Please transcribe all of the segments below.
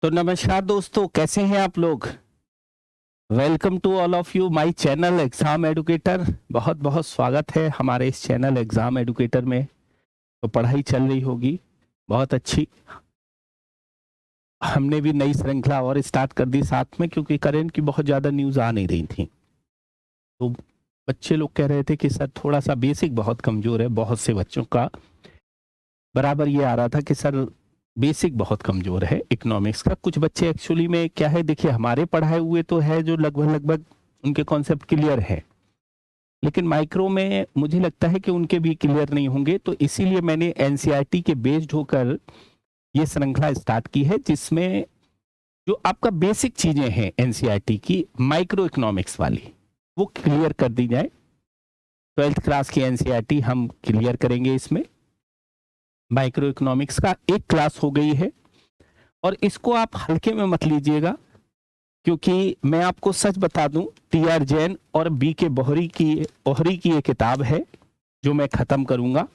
तो नमस्कार दोस्तों, कैसे हैं आप लोग। Welcome to all of you my channel exam educator. बहुत बहुत स्वागत है हमारे इस चैनल एग्जाम एडुकेटर में। तो पढ़ाई चल रही होगी बहुत अच्छी। हमने भी नई श्रृंखला और स्टार्ट कर दी साथ में, क्योंकि करंट की बहुत ज़्यादा न्यूज़ आ नहीं रही थी। तो बच्चे लोग कह रहे थे कि सर थोड़ा सा बेसिक बहुत कमज़ोर है। बहुत से बच्चों का बराबर ये आ रहा था कि सर बेसिक बहुत कमज़ोर है इकोनॉमिक्स का। कुछ बच्चे एक्चुअली में क्या है, देखिए हमारे पढ़ाए हुए तो है जो लगभग लगभग उनके कॉन्सेप्ट क्लियर है, लेकिन माइक्रो में मुझे लगता है कि उनके भी क्लियर नहीं होंगे। तो इसीलिए मैंने एनसीईआरटी के बेस्ड होकर ये श्रृंखला स्टार्ट की है, जिसमें जो आपका बेसिक चीज़ें हैं एनसीईआरटी की माइक्रो इकोनॉमिक्स वाली, वो क्लियर कर दी जाए। 12th क्लास की एनसीईआरटी हम क्लियर करेंगे। इसमें माइक्रो इकोनॉमिक्स का एक क्लास हो गई है, और इसको आप हल्के में मत लीजिएगा, क्योंकि मैं आपको सच बता दूं, टी.आर. जैन और बी.के. ओहरी की ये किताब है जो मैं खत्म करूंगा।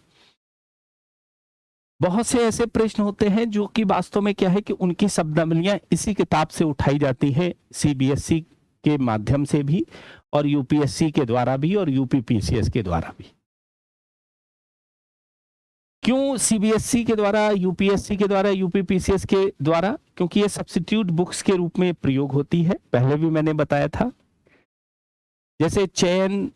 बहुत से ऐसे प्रश्न होते हैं जो कि वास्तव में क्या है कि उनकी शब्दावलियां इसी किताब से उठाई जाती हैं, सीबीएसई के माध्यम से भी और यूपीएससी के द्वारा भी और यूपीपीसीएस के द्वारा भी। क्यों सीबीएसई के द्वारा, यूपीएससी के द्वारा, यूपीपीसीएस के द्वारा? क्योंकि ये सब्स्टिट्यूट बुक्स के रूप में प्रयोग होती है। पहले भी मैंने बताया था। जैसे चयन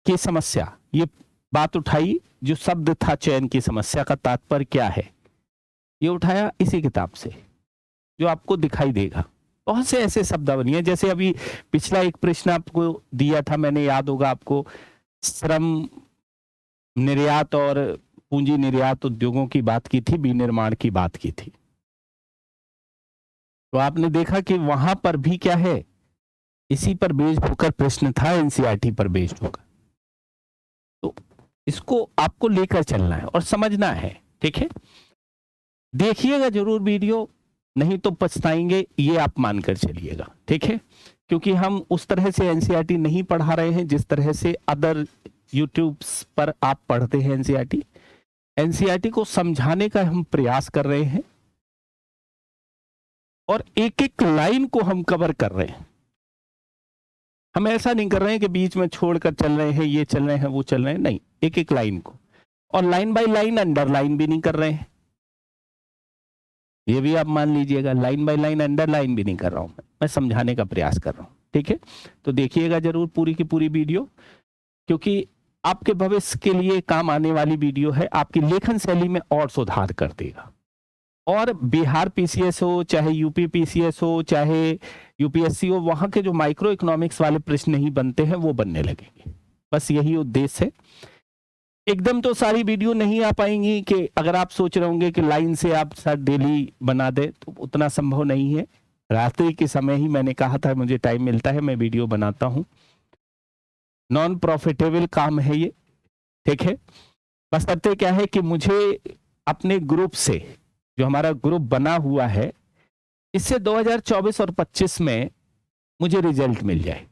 की समस्या, ये बात उठाई, जो शब्द था चयन की समस्या का तात्पर्य क्या है, ये उठाया इसी किताब से, जो आपको दिखाई देगा। बहुत से ऐसे शब्दावली हैं। जैसे अभी पिछला एक प्रश्न आपको दिया था मैंने, याद होगा आपको, श्रम निर्यात और पूंजी निर्यात उद्योगों की बात की थी, विनिर्माण की बात की थी। तो आपने देखा कि वहां पर भी क्या है, इसी पर बेस्ड होकर प्रश्न था, एनसीईआरटी पर बेस्ड होकर। तो इसको आपको लेकर चलना है और समझना है, ठीक है। देखिएगा जरूर वीडियो, नहीं तो पछताएंगे, ये आप मानकर चलिएगा, ठीक है। क्योंकि हम उस तरह से एनसीईआरटी नहीं पढ़ा रहे हैं जिस तरह से अदर यूट्यूब पर आप पढ़ते हैं एनसीईआरटी। एनसीईआरटी को समझाने का हम प्रयास कर रहे हैं, और एक एक लाइन को हम कवर कर रहे हैं। हम ऐसा नहीं कर रहे हैं कि बीच में छोड़कर चल रहे हैं, ये चल रहे हैं, वो चल रहे हैं, नहीं, एक एक लाइन को, और लाइन बाय लाइन अंडरलाइन भी नहीं कर रहे हैं। ये भी आप मान लीजिएगा, लाइन बाय लाइन अंडरलाइन भी नहीं कर रहा हूं मैं समझाने का प्रयास कर रहा हूं, ठीक है। तो देखिएगा जरूर पूरी की पूरी वीडियो, क्योंकि आपके भविष्य के लिए काम आने वाली वीडियो है। आपकी लेखन शैली में और सुधार कर देगा। और बिहार पीसीएस हो, चाहे यूपी पीसीएस हो, चाहे यूपीएससी हो, वहां के जो माइक्रो इकोनॉमिक्स वाले प्रश्न नहीं बनते हैं वो बनने लगेंगे। बस यही उद्देश्य है। एकदम तो सारी वीडियो नहीं आ पाएंगी, कि अगर आप सोच रहे होंगे कि लाइन से आप सर डेली बना दे, तो उतना संभव नहीं है। रात्रि के समय ही मैंने कहा था मुझे टाइम मिलता है मैं वीडियो बनाता हूं। नॉन प्रॉफिटेबल काम है ये, ठीक है। बस सत्य क्या है कि मुझे अपने ग्रुप से, जो हमारा ग्रुप बना हुआ है, इससे 2024 और 25 में मुझे रिजल्ट मिल जाए।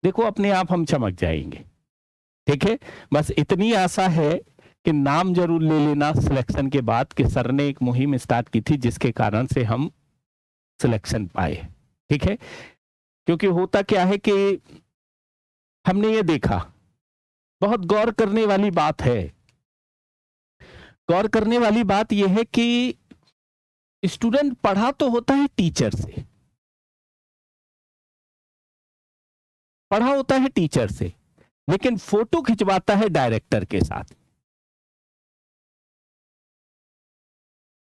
देखो अपने आप हम चमक जाएंगे, ठीक है। बस इतनी आशा है कि नाम जरूर ले लेना सिलेक्शन के बाद, कि सर ने एक मुहिम स्टार्ट की थी जिसके कारण से हम सिलेक्शन पाए, ठीक है। क्योंकि होता क्या है कि हमने ये देखा, बहुत गौर करने वाली बात है। गौर करने वाली बात यह है कि स्टूडेंट पढ़ा तो होता है टीचर से, पढ़ा होता है टीचर से, लेकिन फोटो खिंचवाता है डायरेक्टर के साथ।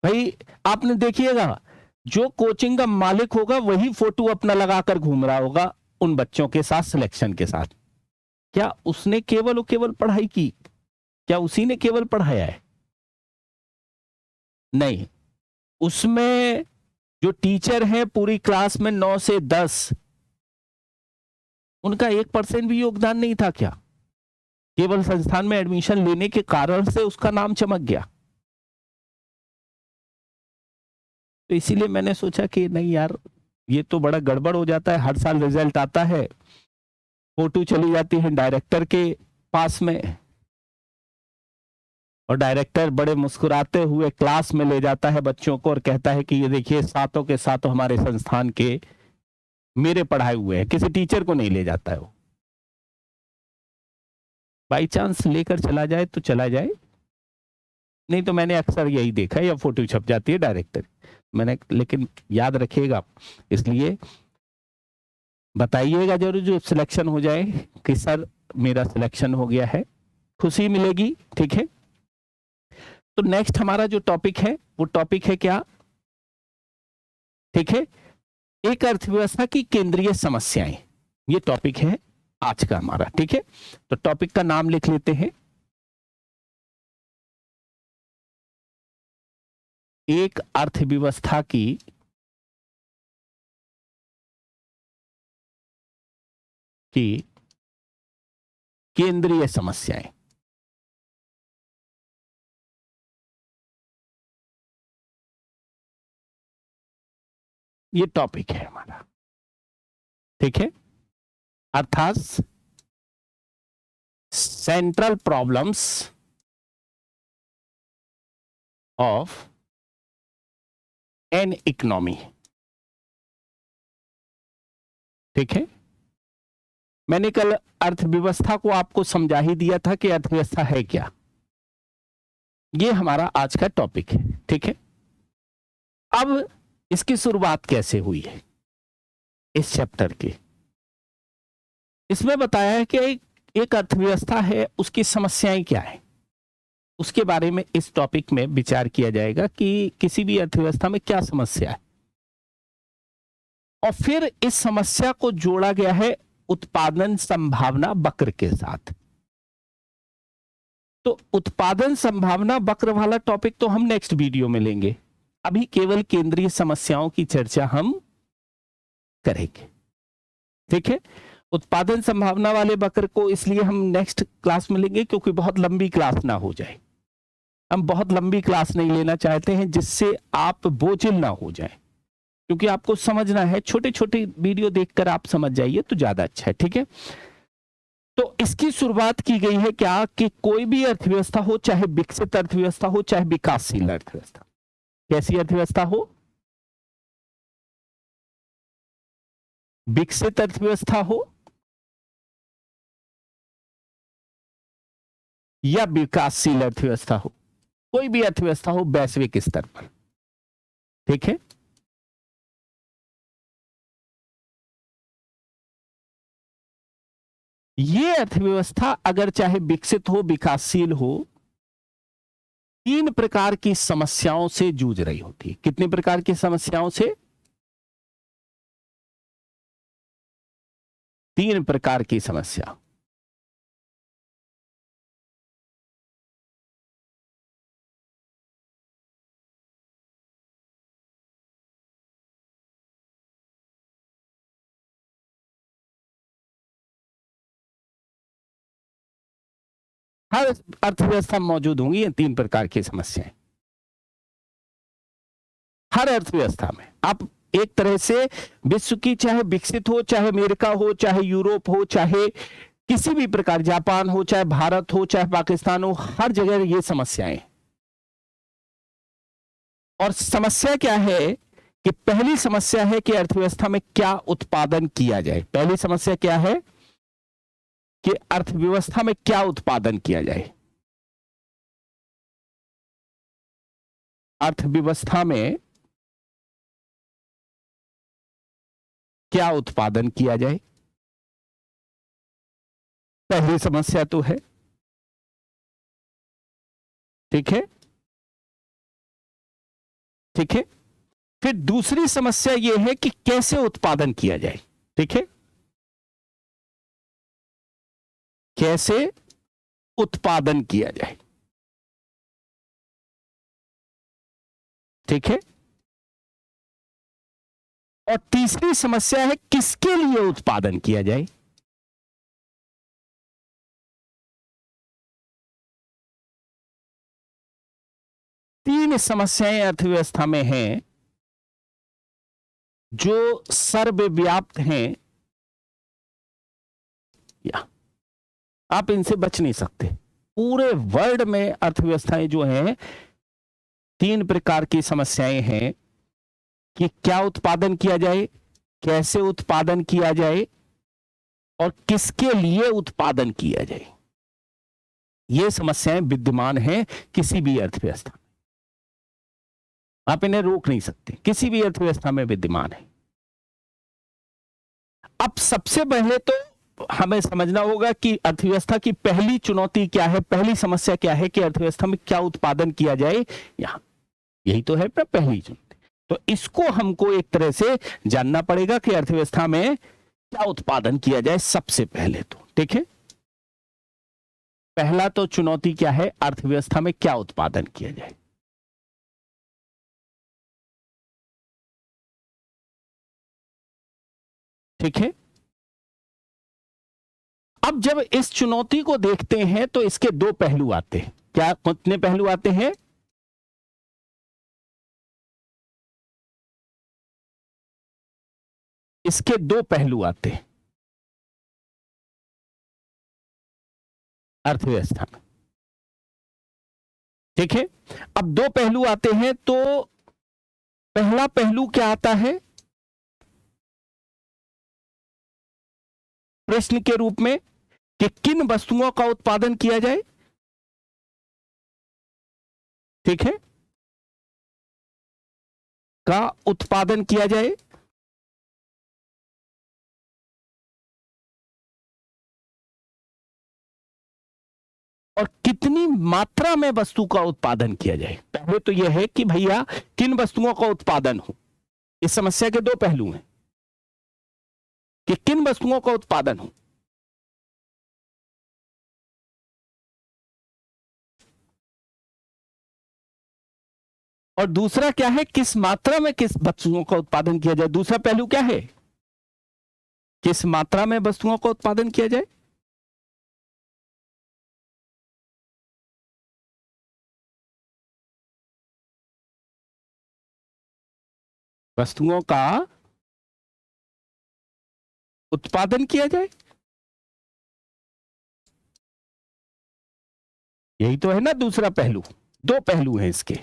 भाई आपने देखिएगा, जो कोचिंग का मालिक होगा वही फोटो अपना लगाकर घूम रहा होगा उन बच्चों के साथ, सिलेक्शन के साथ। क्या उसने केवल और केवल पढ़ाई की? क्या उसी ने केवल पढ़ाया है? नहीं, उसमें जो टीचर है पूरी क्लास में 9 से 10, उनका 1% भी योगदान नहीं था क्या? केवल संस्थान में एडमिशन लेने के कारण से उसका नाम चमक गया। तो इसीलिए मैंने सोचा कि नहीं यार, ये तो बड़ा गड़बड़ हो जाता है। हर साल रिजल्ट आता है, फोटो चली जाती है डायरेक्टर के पास में, और डायरेक्टर बड़े मुस्कुराते हुए क्लास में ले जाता है बच्चों को और कहता है कि ये देखिए सातों के सातों हमारे संस्थान के मेरे पढ़ाए हुए हैं। किसी टीचर को नहीं ले जाता है वो। बाई चांस लेकर चला जाए तो चला जाए, नहीं तो मैंने अक्सर यही देखा है, या फोटो छप जाती है डायरेक्टर मैंने। लेकिन याद रखिएगा, इसलिए बताइएगा जरूर जो सिलेक्शन हो जाए कि सर मेरा सिलेक्शन हो गया है, खुशी मिलेगी। ठीक है, तो नेक्स्ट हमारा जो टॉपिक है वो टॉपिक है क्या? ठीक है, एक अर्थव्यवस्था की केंद्रीय समस्याएं, ये टॉपिक है आज का हमारा। ठीक है, तो टॉपिक का नाम लिख लेते हैं, एक अर्थव्यवस्था की केंद्रीय समस्याएं। ये टॉपिक है हमारा। ठीक है, अर्थात central problems of an economy. ठीक है, मैंने कल अर्थव्यवस्था को आपको समझा ही दिया था कि अर्थव्यवस्था है क्या। ये हमारा आज का टॉपिक है। ठीक है, अब इसकी शुरुआत कैसे हुई है इस चैप्टर की? इसमें बताया है कि एक अर्थव्यवस्था है, उसकी समस्याएं क्या है, उसके बारे में इस टॉपिक में विचार किया जाएगा कि किसी भी अर्थव्यवस्था में क्या समस्या है। और फिर इस समस्या को जोड़ा गया है उत्पादन संभावना वक्र के साथ। तो उत्पादन संभावना वक्र वाला टॉपिक तो हम नेक्स्ट वीडियो में लेंगे, अभी केवल केंद्रीय समस्याओं की चर्चा हम करेंगे। ठीक है, उत्पादन संभावना वाले वक्र को इसलिए हम नेक्स्ट क्लास में लेंगे क्योंकि बहुत लंबी क्लास ना हो जाए। हम बहुत लंबी क्लास नहीं लेना चाहते हैं जिससे आप बोझिल ना हो जाए, क्योंकि आपको समझना है। छोटे छोटे वीडियो देखकर आप समझ जाइए तो ज्यादा अच्छा है। ठीक है, तो इसकी शुरुआत की गई है क्या कि कोई भी अर्थव्यवस्था हो, चाहे विकसित अर्थव्यवस्था हो चाहे विकासशील अर्थव्यवस्था, कैसी अर्थव्यवस्था हो, विकसित अर्थव्यवस्था हो या विकासशील अर्थव्यवस्था हो, कोई भी अर्थव्यवस्था हो वैश्विक स्तर पर। ठीक है, ये अर्थव्यवस्था अगर चाहे विकसित हो विकासशील हो, तीन प्रकार की समस्याओं से जूझ रही होती है। कितने प्रकार की समस्याओं से? तीन प्रकार की समस्या। हर अर्थव्यवस्था में मौजूद होंगी ये तीन प्रकार की समस्याएं, हर अर्थव्यवस्था में। आप एक तरह से विश्व की, चाहे विकसित हो, चाहे अमेरिका हो, चाहे यूरोप हो, चाहे किसी भी प्रकार, जापान हो, चाहे भारत हो, चाहे पाकिस्तान हो, हर जगह ये समस्याएं। और समस्या क्या है कि पहली समस्या है कि अर्थव्यवस्था में क्या उत्पादन किया जाए। पहली समस्या क्या है कि अर्थव्यवस्था में क्या उत्पादन किया जाए। अर्थव्यवस्था में क्या उत्पादन किया जाए, पहली समस्या तो है। ठीक है, ठीक है, फिर दूसरी समस्या यह है कि कैसे उत्पादन किया जाए। ठीक है, कैसे उत्पादन किया जाए। ठीक है, और तीसरी समस्या है किसके लिए उत्पादन किया जाए। तीन समस्याएं अर्थव्यवस्था में हैं जो सर्वव्याप्त हैं, या आप इनसे बच नहीं सकते। पूरे वर्ल्ड में अर्थव्यवस्थाएं जो हैं, 3 प्रकार की समस्याएं हैं कि क्या उत्पादन किया जाए, कैसे उत्पादन किया जाए और किसके लिए उत्पादन किया जाए। ये समस्याएं विद्यमान हैं किसी भी अर्थव्यवस्था में, आप इन्हें रोक नहीं सकते, किसी भी अर्थव्यवस्था में विद्यमान है। अब सबसे पहले तो हमें समझना होगा कि अर्थव्यवस्था की पहली चुनौती क्या है, पहली समस्या क्या है कि अर्थव्यवस्था में क्या उत्पादन किया जाए, यहां यही तो है पहली चुनौती। तो इसको हमको एक तरह से जानना पड़ेगा कि अर्थव्यवस्था में क्या उत्पादन किया जाए सबसे पहले तो, ठीक है। पहला तो चुनौती क्या है, अर्थव्यवस्था में क्या उत्पादन किया जाए। ठीक है, अब जब इस चुनौती को देखते हैं तो इसके 2 पहलू आते हैं। क्या कितने पहलू आते हैं? इसके 2 पहलू आते हैं अर्थव्यवस्था में, ठीक है। अब 2 पहलू आते हैं, तो पहला पहलू क्या आता है प्रश्न के रूप में कि किन वस्तुओं का उत्पादन किया जाए, ठीक है, का उत्पादन किया जाए और कितनी मात्रा में वस्तु का उत्पादन किया जाए। पहले तो यह है कि भैया किन वस्तुओं का उत्पादन हो। इस समस्या के 2 पहलू हैं कि किन वस्तुओं का उत्पादन हो, और दूसरा क्या है किस मात्रा में किस वस्तुओं का उत्पादन किया जाए। दूसरा पहलू क्या है, किस मात्रा में वस्तुओं का उत्पादन किया जाए। वस्तुओं का उत्पादन किया जाए, यही तो है ना दूसरा पहलू। 2 पहलू हैं इसके।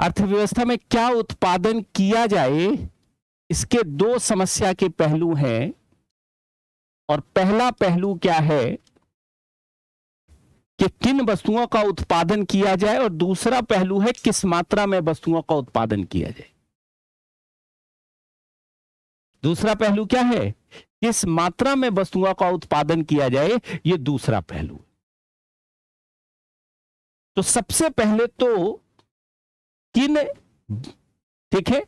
अर्थव्यवस्था में क्या उत्पादन किया जाए, इसके 2 समस्या के पहलू हैं। और पहला पहलू क्या है कि किन वस्तुओं का उत्पादन किया जाए, और दूसरा पहलू है किस मात्रा में वस्तुओं का उत्पादन किया जाए। दूसरा पहलू क्या है, किस मात्रा में वस्तुओं का उत्पादन किया जाए, यह दूसरा पहलू। तो सबसे पहले तो किन, ठीक है,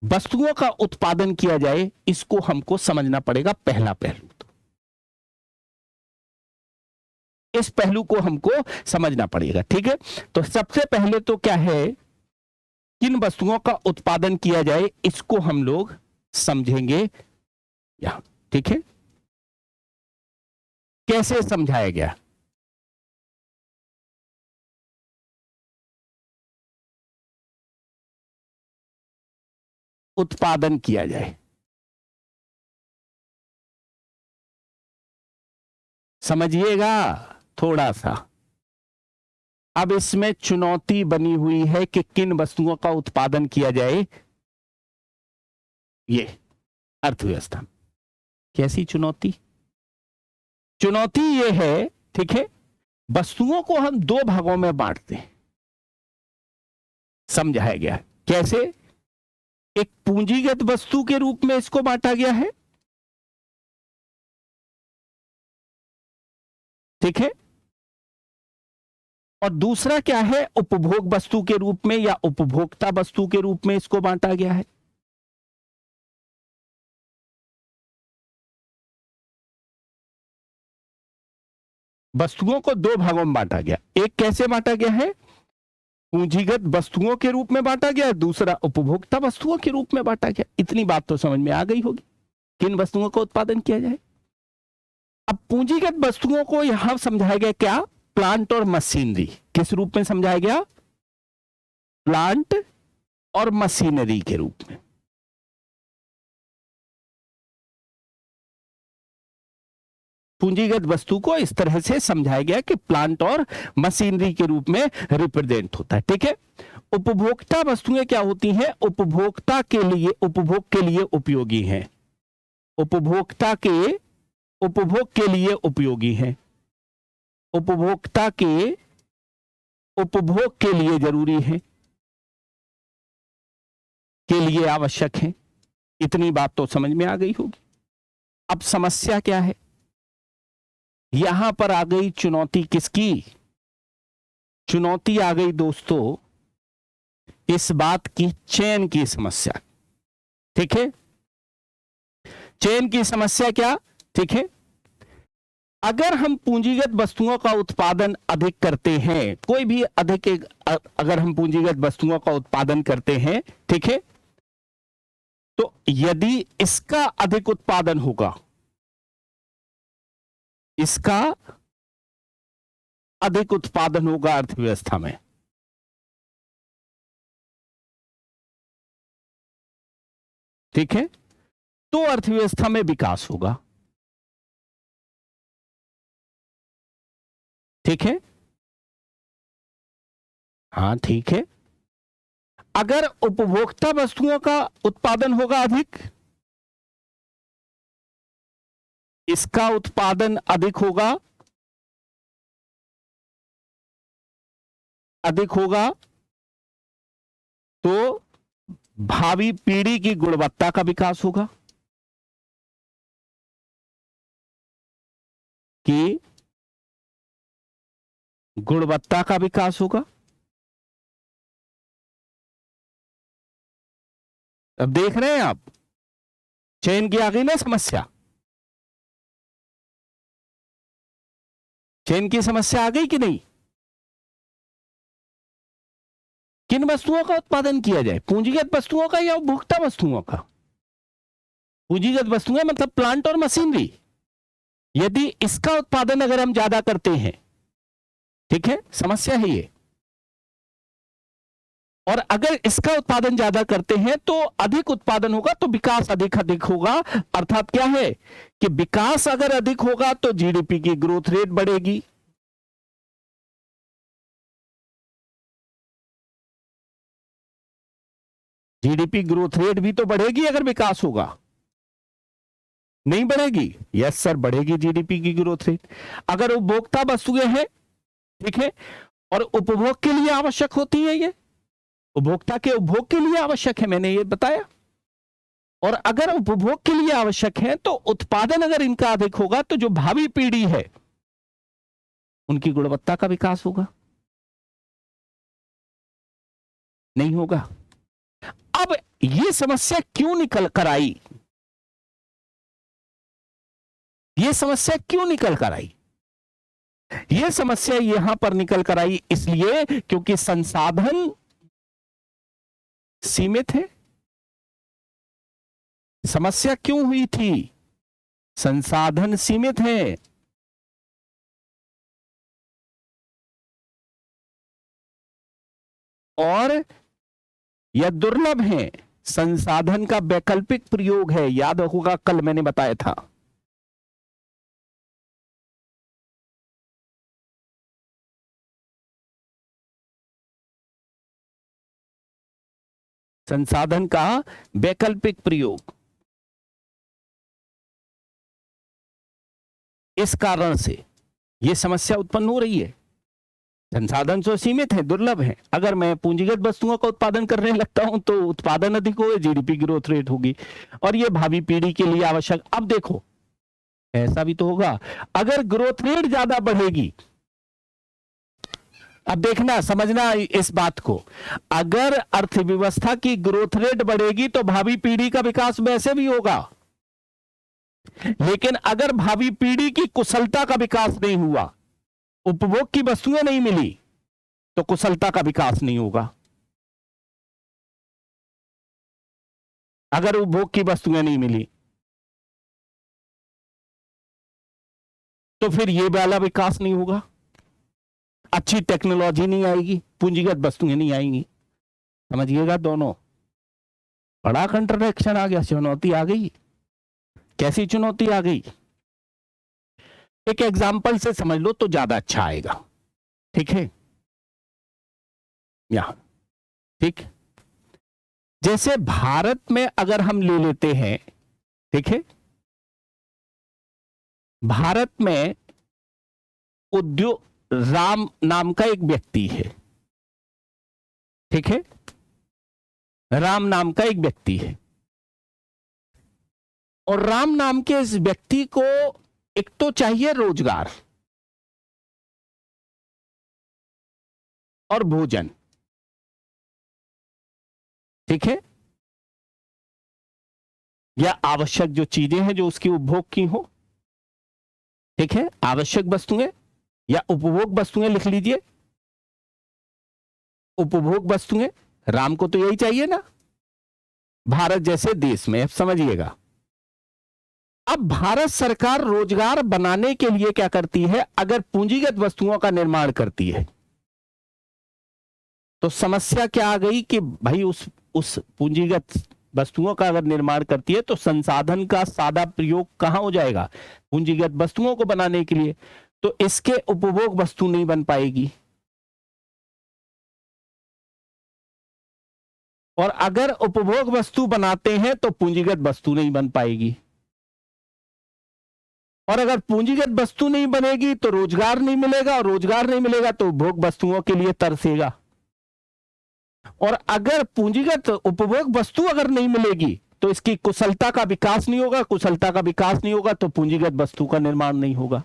वस्तुओं का उत्पादन किया जाए, इसको हमको समझना पड़ेगा, पहला पहलू। तो इस पहलू को हमको समझना पड़ेगा, ठीक है। तो सबसे पहले तो क्या है, किन वस्तुओं का उत्पादन किया जाए, इसको हम लोग समझेंगे यहां, ठीक है। कैसे समझाया गया, उत्पादन किया जाए, समझिएगा थोड़ा सा। अब इसमें चुनौती बनी हुई है कि किन वस्तुओं का उत्पादन किया जाए, ये अर्थव्यवस्था। कैसी चुनौती, चुनौती ये है, ठीक है, वस्तुओं को हम 2 भागों में बांटते हैं, समझाया गया कैसे। एक पूंजीगत वस्तु के रूप में इसको बांटा गया है, ठीक है, और दूसरा क्या है, उपभोग वस्तु के रूप में या उपभोक्ता वस्तु के रूप में इसको बांटा गया है। वस्तुओं को 2 भागों में बांटा गया। एक कैसे बांटा गया है, पूंजीगत वस्तुओं के रूप में बांटा गया, दूसरा उपभोक्ता वस्तुओं के रूप में बांटा गया। इतनी बात तो समझ में आ गई होगी, किन वस्तुओं का उत्पादन किया जाए। अब पूंजीगत वस्तुओं को यहां समझाया गया क्या, प्लांट और मशीनरी। किस रूप में समझाया गया, प्लांट और मशीनरी के रूप में। पूंजीगत वस्तु को इस तरह से समझाया गया कि प्लांट और मशीनरी के रूप में रिप्रेजेंट होता है। ठीक है, उपभोक्ता वस्तुएं क्या होती हैं? उपभोक्ता के लिए, उपभोग के लिए उपयोगी हैं, उपभोक्ता के उपभोग के लिए उपयोगी हैं, उपभोक्ता के उपभोग के लिए जरूरी है, के लिए आवश्यक है। इतनी बात तो समझ में आ गई होगी। अब समस्या क्या है? यहां पर आ गई चुनौती। किसकी चुनौती आ गई दोस्तों? इस बात की, चयन की समस्या। ठीक है, चयन की समस्या क्या? ठीक है, अगर हम पूंजीगत वस्तुओं का उत्पादन अधिक करते हैं, कोई भी अधिक, अगर हम पूंजीगत वस्तुओं का उत्पादन करते हैं, ठीक है, तो यदि इसका अधिक उत्पादन होगा, इसका अधिक उत्पादन होगा अर्थव्यवस्था में, ठीक है, तो अर्थव्यवस्था में विकास होगा। ठीक है, हाँ ठीक है। अगर उपभोक्ता वस्तुओं का उत्पादन होगा अधिक, इसका उत्पादन अधिक होगा, अधिक होगा, तो भावी पीढ़ी की गुणवत्ता का विकास होगा, कि गुणवत्ता का विकास होगा। अब देख रहे हैं आप, चयन की आ गई ना समस्या, चयन की समस्या आ गई कि नहीं? किन वस्तुओं का उत्पादन किया जाए, पूंजीगत वस्तुओं का या उपभोक्ता वस्तुओं का? पूंजीगत वस्तुएं मतलब प्लांट और मशीनरी। यदि इसका उत्पादन अगर हम ज्यादा करते हैं, ठीक है, समस्या है ये, और अगर इसका उत्पादन ज्यादा करते हैं तो अधिक उत्पादन होगा, तो विकास अधिक अधिक होगा। अर्थात क्या है कि विकास अगर अधिक होगा तो जीडीपी की ग्रोथ रेट बढ़ेगी। जीडीपी ग्रोथ रेट भी तो बढ़ेगी अगर विकास होगा, नहीं बढ़ेगी? यस सर, बढ़ेगी जीडीपी की ग्रोथ रेट। अगर उपभोक्ता वस्तुएं हैं, ठीक है, और उपभोग के लिए आवश्यक होती है, ये उपभोक्ता के उपभोग के लिए आवश्यक है, मैंने ये बताया। और अगर उपभोग के लिए आवश्यक है तो उत्पादन अगर इनका अधिक होगा तो जो भावी पीढ़ी है उनकी गुणवत्ता का विकास होगा, नहीं होगा। अब ये समस्या क्यों निकल कर आई? ये समस्या क्यों निकल कर आई? ये समस्या यहां पर निकल कर आई इसलिए क्योंकि संसाधन सीमित है। समस्या क्यों हुई थी? संसाधन सीमित है, और यह दुर्लभ है। संसाधन का वैकल्पिक प्रयोग है, याद होगा कल मैंने बताया था। संसाधन का वैकल्पिक प्रयोग, इस कारण से यह समस्या उत्पन्न हो रही है। संसाधन तो सीमित है, दुर्लभ है। अगर मैं पूंजीगत वस्तुओं का उत्पादन करने लगता हूं तो उत्पादन अधिक होगा, जीडीपी ग्रोथ रेट होगी, और यह भावी पीढ़ी के लिए आवश्यक। अब देखो, ऐसा भी तो होगा, अगर ग्रोथ रेट ज्यादा बढ़ेगी, अब देखना, समझना इस बात को, अगर अर्थव्यवस्था की ग्रोथ रेट बढ़ेगी तो भावी पीढ़ी का विकास वैसे भी होगा, लेकिन अगर भावी पीढ़ी की कुशलता का विकास नहीं हुआ, उपभोग की वस्तुएं नहीं मिली, तो कुशलता का विकास नहीं होगा। अगर उपभोग की वस्तुएं नहीं मिली तो फिर ये वाला विकास नहीं होगा, अच्छी टेक्नोलॉजी नहीं आएगी, पूंजीगत वस्तुएं नहीं आएंगी। समझिएगा दोनों, बड़ा कंट्रडिक्शन आ गया, चुनौती आ गई। कैसी चुनौती आ गई? एक एग्जाम्पल से समझ लो तो ज्यादा अच्छा आएगा, ठीक है। यहां ठीक, जैसे भारत में अगर हम ले लेते हैं, ठीक है, भारत में उद्योग राम नाम का एक व्यक्ति है, ठीक है, राम नाम का एक व्यक्ति है, और राम नाम के इस व्यक्ति को एक तो चाहिए रोजगार और भोजन, ठीक है, या आवश्यक जो चीजें हैं जो उसकी उपभोग की हो, ठीक है, आवश्यक वस्तुएं या उपभोग वस्तुएं लिख लीजिए, उपभोग वस्तुएं, राम को तो यही चाहिए ना भारत जैसे देश में। अब समझिएगा, अब भारत सरकार रोजगार बनाने के लिए क्या करती है, अगर पूंजीगत वस्तुओं का निर्माण करती है तो समस्या क्या आ गई कि भाई उस पूंजीगत वस्तुओं का अगर निर्माण करती है तो संसाधन का सादा प्रयोग कहां हो जाएगा, पूंजीगत वस्तुओं को बनाने के लिए, तो इसके उपभोग वस्तु नहीं बन पाएगी। और अगर उपभोग वस्तु बनाते हैं तो पूंजीगत वस्तु नहीं बन पाएगी, और अगर पूंजीगत वस्तु नहीं बनेगी तो रोजगार नहीं मिलेगा, और रोजगार नहीं मिलेगा तो उपभोग वस्तुओं के लिए तरसेगा, और अगर पूंजीगत उपभोग वस्तु अगर नहीं मिलेगी तो इसकी कुशलता का विकास नहीं होगा, कुशलता का विकास नहीं होगा तो पूंजीगत वस्तु का निर्माण नहीं होगा।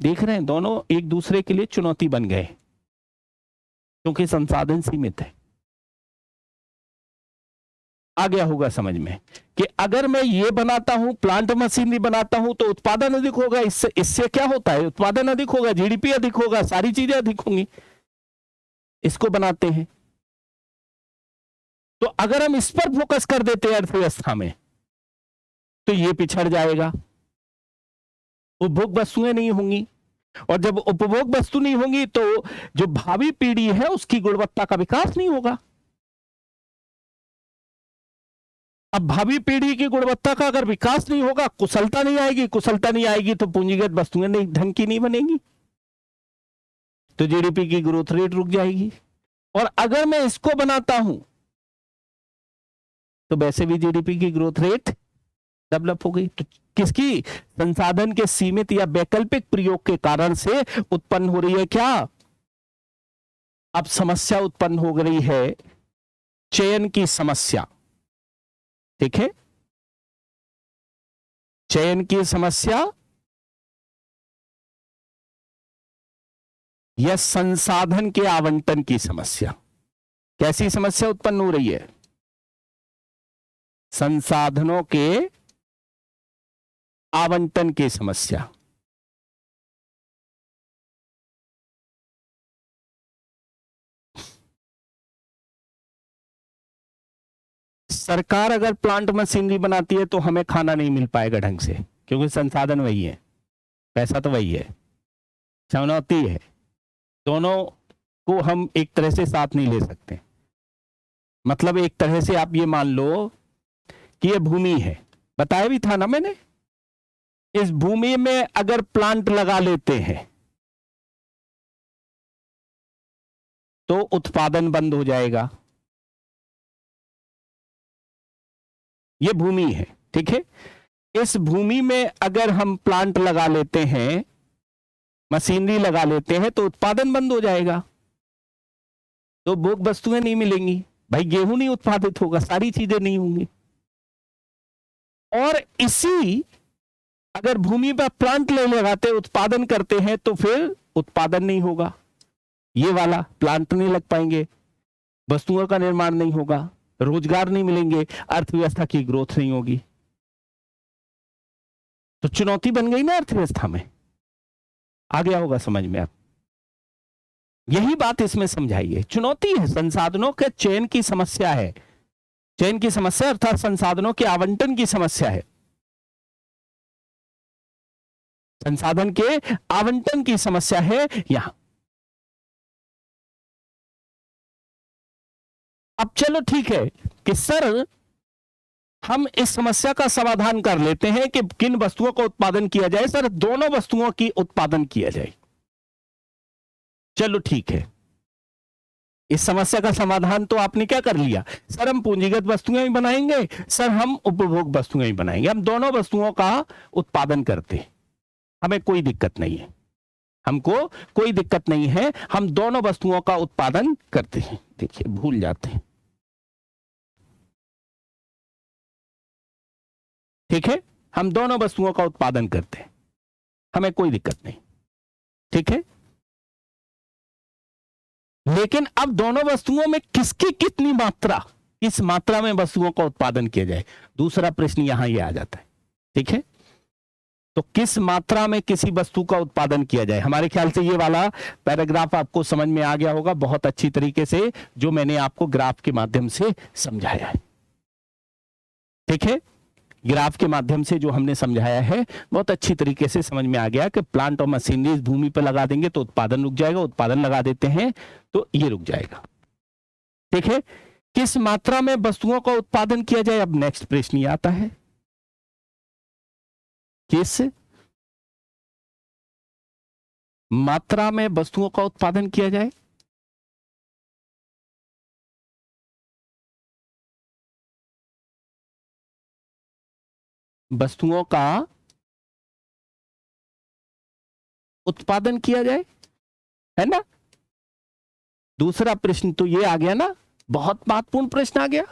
देख रहे हैं, दोनों एक दूसरे के लिए चुनौती बन गए क्योंकि संसाधन सीमित है। आ गया होगा समझ में कि अगर मैं ये बनाता हूं, प्लांट मशीनरी बनाता हूं तो उत्पादन अधिक होगा, इससे क्या होता है, उत्पादन अधिक होगा, जीडीपी अधिक होगा, सारी चीजें अधिक होंगी, इसको बनाते हैं। तो अगर हम इस पर फोकस कर देते हैं अर्थव्यवस्था में तो ये पिछड़ जाएगा, उपभोग वस्तुएं नहीं होंगी, और जब उपभोग वस्तु नहीं होंगी तो जो भावी पीढ़ी है उसकी गुणवत्ता का विकास नहीं होगा। अब भावी पीढ़ी की गुणवत्ता का अगर विकास नहीं होगा, कुशलता नहीं आएगी, कुशलता नहीं आएगी तो पूंजीगत वस्तुएं नहीं ढंग की नहीं बनेंगी, तो जीडीपी की ग्रोथ रेट रुक जाएगी। और अगर मैं इसको बनाता हूं तो वैसे भी जीडीपी की ग्रोथ रेट डेवलप हो गई। तो किसकी, संसाधन के सीमित या वैकल्पिक प्रयोग के कारण से उत्पन्न हो रही है क्या, अब समस्या उत्पन्न हो गई है, चयन की समस्या, ठीक है, चयन की समस्या या संसाधन के आवंटन की समस्या। कैसी समस्या उत्पन्न हो रही है, संसाधनों के आवंटन की समस्या। सरकार अगर प्लांट मशीनरी बनाती है तो हमें खाना नहीं मिल पाएगा ढंग से, क्योंकि संसाधन वही है, पैसा तो वही है, चुनौती है, दोनों को हम एक तरह से साथ नहीं ले सकते। मतलब एक तरह से आप ये मान लो कि ये भूमि है, बताया भी था ना मैंने, इस भूमि में अगर प्लांट लगा लेते हैं तो उत्पादन बंद हो जाएगा, ये भूमि है, ठीक है, इस भूमि में अगर हम प्लांट लगा लेते हैं, मशीनरी लगा लेते हैं तो उत्पादन बंद हो जाएगा, तो भोग वस्तुएं नहीं मिलेंगी, भाई गेहूं नहीं उत्पादित होगा, सारी चीजें नहीं होंगी। और इसी अगर भूमि पर प्लांट ले लगाते उत्पादन करते हैं तो फिर उत्पादन नहीं होगा, ये वाला प्लांट नहीं लग पाएंगे, वस्तुओं का निर्माण नहीं होगा, रोजगार नहीं मिलेंगे, अर्थव्यवस्था की ग्रोथ नहीं होगी। तो चुनौती बन गई ना अर्थव्यवस्था में। आ गया होगा समझ में आप, यही बात इसमें समझाइए, चुनौती है, संसाधनों के चयन की समस्या है, चयन की समस्या अर्थात संसाधनों के आवंटन की समस्या है, संसाधन के आवंटन की समस्या है यहां। अब चलो ठीक है कि सर हम इस समस्या का समाधान कर लेते हैं कि किन वस्तुओं का उत्पादन किया जाए। सर दोनों वस्तुओं की उत्पादन किया जाए। चलो ठीक है, इस समस्या का समाधान तो आपने क्या कर लिया, सर हम पूंजीगत वस्तुएं ही बनाएंगे, सर हम उपभोग वस्तुएं ही बनाएंगे, हम दोनों वस्तुओं का उत्पादन करते हैं, हमें कोई दिक्कत नहीं है, हमको कोई दिक्कत नहीं है, हम दोनों वस्तुओं का उत्पादन करते हैं। देखिए भूल जाते हैं, ठीक है, हम दोनों वस्तुओं का उत्पादन करते हैं, हमें कोई दिक्कत नहीं, ठीक है। लेकिन अब दोनों वस्तुओं में किसकी कितनी मात्रा, किस मात्रा में वस्तुओं का उत्पादन किया जाए, दूसरा प्रश्न यहां ये आ जाता है, ठीक है। तो किस मात्रा में किसी वस्तु का उत्पादन किया जाए, हमारे ख्याल से ये वाला पैराग्राफ आपको समझ में आ गया होगा बहुत अच्छी तरीके से, जो मैंने आपको ग्राफ के माध्यम से समझाया है, ठीक है। ग्राफ के माध्यम से जो हमने समझाया है बहुत अच्छी तरीके से समझ में आ गया कि प्लांट और मशीनरी इस भूमि पर लगा देंगे तो उत्पादन रुक जाएगा, उत्पादन लगा देते हैं तो ये रुक जाएगा, ठीक है। किस मात्रा में वस्तुओं का उत्पादन किया जाए, अब नेक्स्ट प्रश्न ये आता है, किस मात्रा में वस्तुओं का उत्पादन किया जाए। वस्तुओं का उत्पादन किया जाए, है ना। दूसरा प्रश्न तो ये आ गया ना, बहुत महत्वपूर्ण प्रश्न आ गया,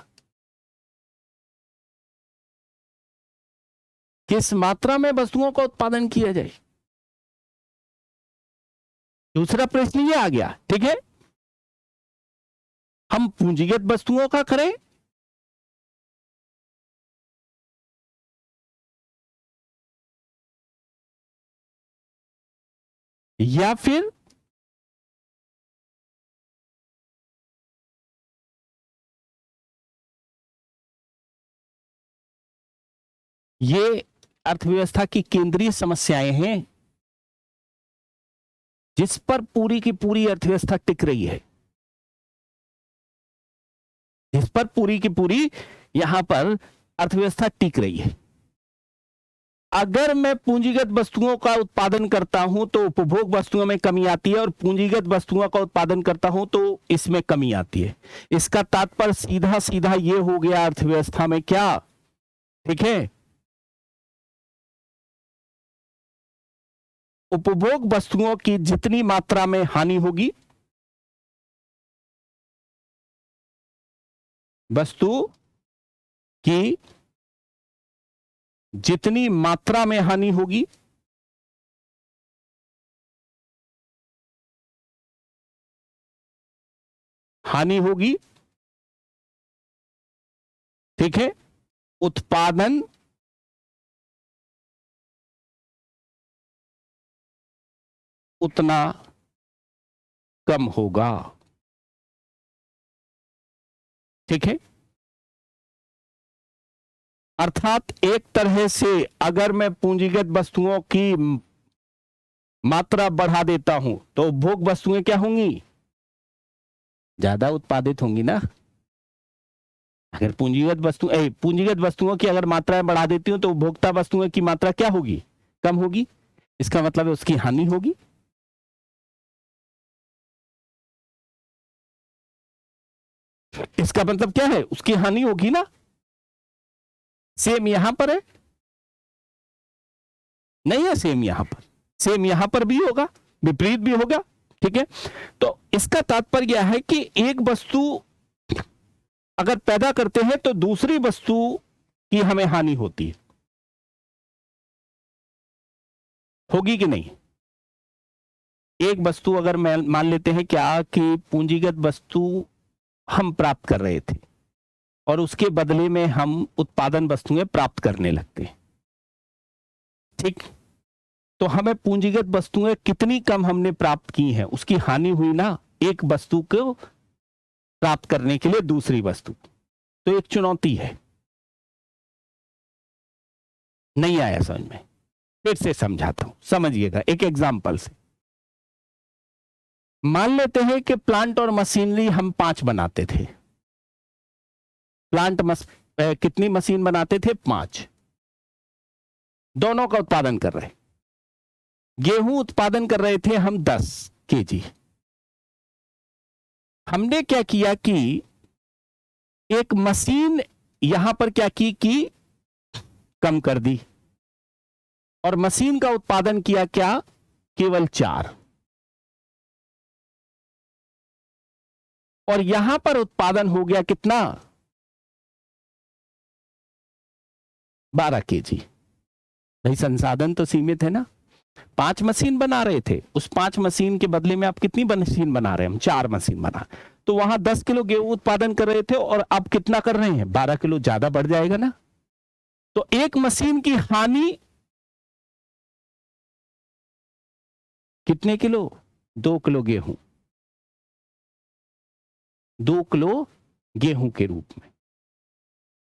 किस मात्रा में वस्तुओं का उत्पादन किया जाए, दूसरा प्रश्न ये आ गया, ठीक है। हम पूंजीगत वस्तुओं का करें या फिर ये अर्थव्यवस्था की केंद्रीय समस्याएं हैं जिस पर पूरी की पूरी अर्थव्यवस्था टिक रही है, जिस पर पूरी की पूरी यहां पर अर्थव्यवस्था टिक रही है। अगर मैं पूंजीगत वस्तुओं का उत्पादन करता हूं तो उपभोग वस्तुओं में कमी आती है, और पूंजीगत वस्तुओं का उत्पादन करता हूं तो इसमें कमी आती है। इसका तात्पर्य सीधा सीधा ये हो गया अर्थव्यवस्था में क्या, ठीक है, उपभोग वस्तुओं की जितनी मात्रा में हानि होगी, वस्तु की जितनी मात्रा में हानि होगी, हानि होगी, ठीक है, उत्पादन उतना कम होगा, ठीक है। अर्थात एक तरह से अगर मैं पूंजीगत वस्तुओं की मात्रा बढ़ा देता हूं तो उपभोग वस्तुएं क्या होंगी, ज्यादा उत्पादित होंगी ना। अगर पूंजीगत वस्तुओं की अगर मात्रा बढ़ा देती हूं तो उपभोक्ता वस्तुओं की मात्रा क्या होगी, कम होगी, इसका मतलब है उसकी हानि होगी। इसका मतलब क्या है, उसकी हानि होगी ना। सेम यहां पर है, नहीं है सेम यहां पर, सेम यहां पर भी होगा, विपरीत भी होगा, ठीक है। तो इसका तात्पर्य यह है कि एक वस्तु अगर पैदा करते हैं तो दूसरी वस्तु की हमें हानि होती है, होगी कि नहीं। एक वस्तु अगर मान लेते हैं क्या कि पूंजीगत वस्तु हम प्राप्त कर रहे थे और उसके बदले में हम उत्पादन वस्तुएं प्राप्त करने लगते हैं, ठीक। तो हमें पूंजीगत वस्तुएं कितनी कम हमने प्राप्त की हैं, उसकी हानि हुई ना एक वस्तु को प्राप्त करने के लिए दूसरी वस्तु, तो एक चुनौती है। नहीं आया समझ में, फिर से समझाता हूं, समझिएगा एक एग्जाम्पल से। मान लेते हैं कि प्लांट और मशीनरी हम 5 बनाते थे, कितनी मशीन बनाते थे? 5। दोनों का उत्पादन कर रहे। गेहूं उत्पादन कर रहे थे हम 10 केजी। हमने क्या किया कि एक मशीन यहां पर क्या की कि कम कर दी और मशीन का उत्पादन किया क्या? केवल 4। और यहां पर उत्पादन हो गया कितना? 12 केजी। भाई संसाधन तो सीमित है ना। 5 मशीन बना रहे थे, उस 5 मशीन के बदले में आप कितनी मशीन बना रहे हैं? हम 4 मशीन बना। तो वहां 10 किलो गेहूं उत्पादन कर रहे थे और अब कितना कर रहे हैं? 12 किलो ज्यादा बढ़ जाएगा ना। तो एक मशीन की हानि कितने किलो? 2 किलो गेहूं। 2 किलो गेहूं के रूप में।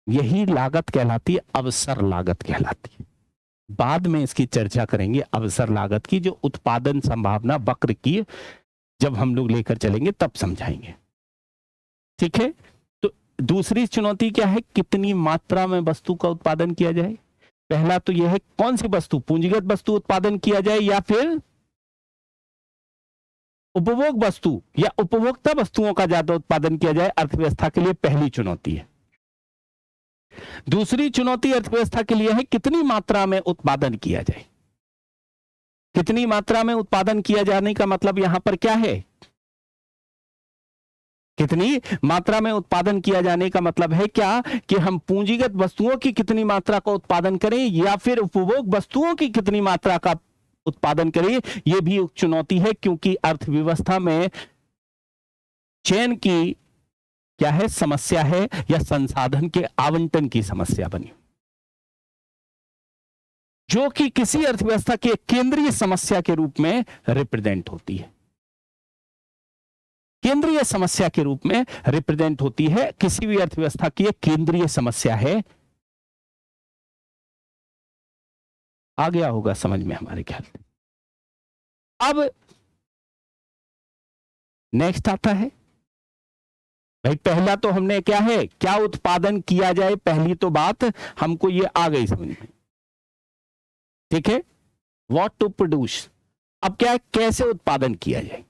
यही लागत कहलाती है, अवसर लागत कहलाती है। बाद में इसकी चर्चा करेंगे अवसर लागत की, जो उत्पादन संभावना वक्र की जब हम लोग लेकर चलेंगे तब समझाएंगे। ठीक है। तो दूसरी चुनौती क्या है? कितनी मात्रा में वस्तु का उत्पादन किया जाए। पहला तो यह है कौन सी वस्तु, पूंजीगत वस्तु उत्पादन किया जाए या फिर उपभोग वस्तु या उपभोक्ता वस्तुओं का ज्यादा उत्पादन किया जाए। अर्थव्यवस्था के लिए पहली चुनौती है। दूसरी चुनौती अर्थव्यवस्था के लिए है कितनी मात्रा में उत्पादन किया जाए। कितनी मात्रा में उत्पादन किया जाने का मतलब यहां पर क्या है? कितनी मात्रा में उत्पादन किया जाने का मतलब है क्या कि हम पूंजीगत वस्तुओं की कितनी मात्रा का उत्पादन करें या फिर उपभोग वस्तुओं की कितनी मात्रा का उत्पादन करें। यह भी एक चुनौती है, क्योंकि अर्थव्यवस्था में चयन की क्या है? समस्या है, या संसाधन के आवंटन की समस्या बनी, जो कि किसी अर्थव्यवस्था के केंद्रीय समस्या के रूप में रिप्रेजेंट होती है। केंद्रीय समस्या के रूप में रिप्रेजेंट होती है। किसी भी अर्थव्यवस्था की एक केंद्रीय समस्या है। आ गया होगा समझ में हमारे ख्याल से। अब नेक्स्ट आता है भाई, पहला तो हमने क्या है, क्या उत्पादन किया जाए, पहली तो बात हमको ये आ गई समझ में। ठीक है। What to produce. अब क्या है, कैसे उत्पादन किया जाए,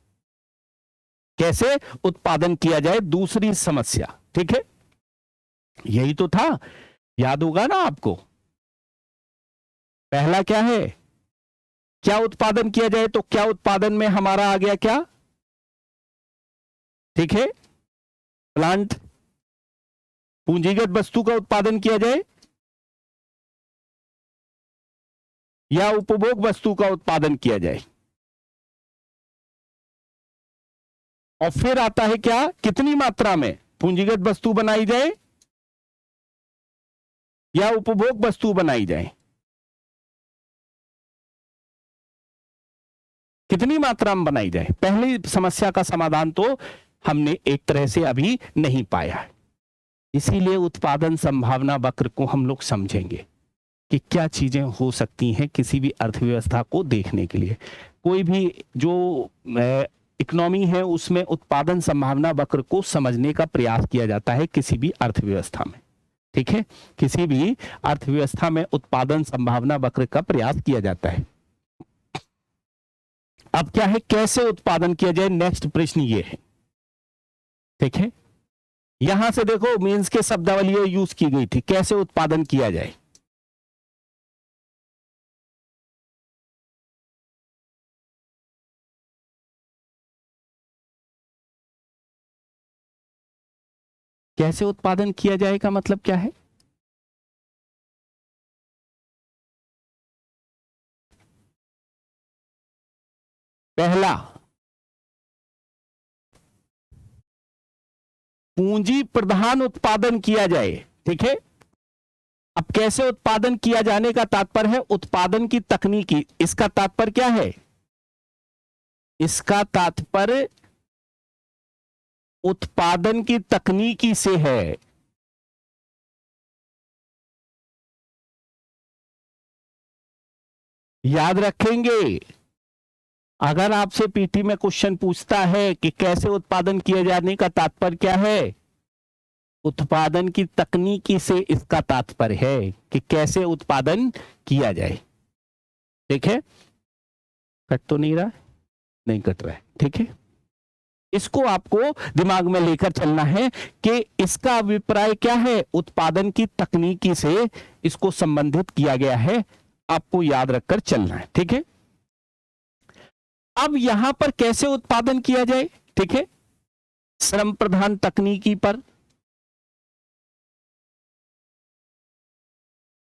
कैसे उत्पादन किया जाए, दूसरी समस्या। ठीक है, यही तो था, याद होगा ना आपको। पहला क्या है, क्या उत्पादन किया जाए, तो क्या उत्पादन में हमारा आ गया क्या? ठीक है, प्लांट, पूंजीगत वस्तु का उत्पादन किया जाए या उपभोग वस्तु का उत्पादन किया जाए। और फिर आता है क्या, कितनी मात्रा में पूंजीगत वस्तु बनाई जाए या उपभोग वस्तु बनाई जाए। कितनी मात्रा में बनाई जाए। पहली समस्या का समाधान तो हमने एक तरह से अभी नहीं पाया है, इसीलिए उत्पादन संभावना वक्र को हम लोग समझेंगे कि क्या चीजें हो सकती हैं किसी भी अर्थव्यवस्था को देखने के लिए। कोई भी जो इकोनॉमी है उसमें उत्पादन संभावना वक्र को समझने का प्रयास किया जाता है किसी भी अर्थव्यवस्था में। ठीक है, किसी भी अर्थव्यवस्था में उत्पादन संभावना वक्र का प्रयास किया जाता है। अब क्या है, कैसे उत्पादन किया जाए, नेक्स्ट प्रश्न ये है। ठीक है, यहां से देखो मीन्स के शब्दावली यूज की गई थी, कैसे उत्पादन किया जाए। कैसे उत्पादन किया जाए का मतलब क्या है? पहला, पूंजी प्रधान उत्पादन किया जाए। ठीक है, अब कैसे उत्पादन किया जाने का तात्पर्य है उत्पादन की तकनीकी। इसका तात्पर्य क्या है, इसका तात्पर्य उत्पादन की तकनीकी से है। याद रखेंगे, अगर आपसे पीटी में क्वेश्चन पूछता है कि कैसे उत्पादन किए जाने का तात्पर्य क्या है, उत्पादन की तकनीकी से इसका तात्पर्य है कि कैसे उत्पादन किया जाए। ठीक है, कट तो नहीं रहा? नहीं कट रहा है, ठीक है। इसको आपको दिमाग में लेकर चलना है कि इसका अभिप्राय क्या है, उत्पादन की तकनीकी से इसको संबंधित किया गया है, आपको याद रखकर चलना है। ठीक है, अब यहां पर कैसे उत्पादन किया जाए, ठीक है, श्रम प्रधान तकनीकी पर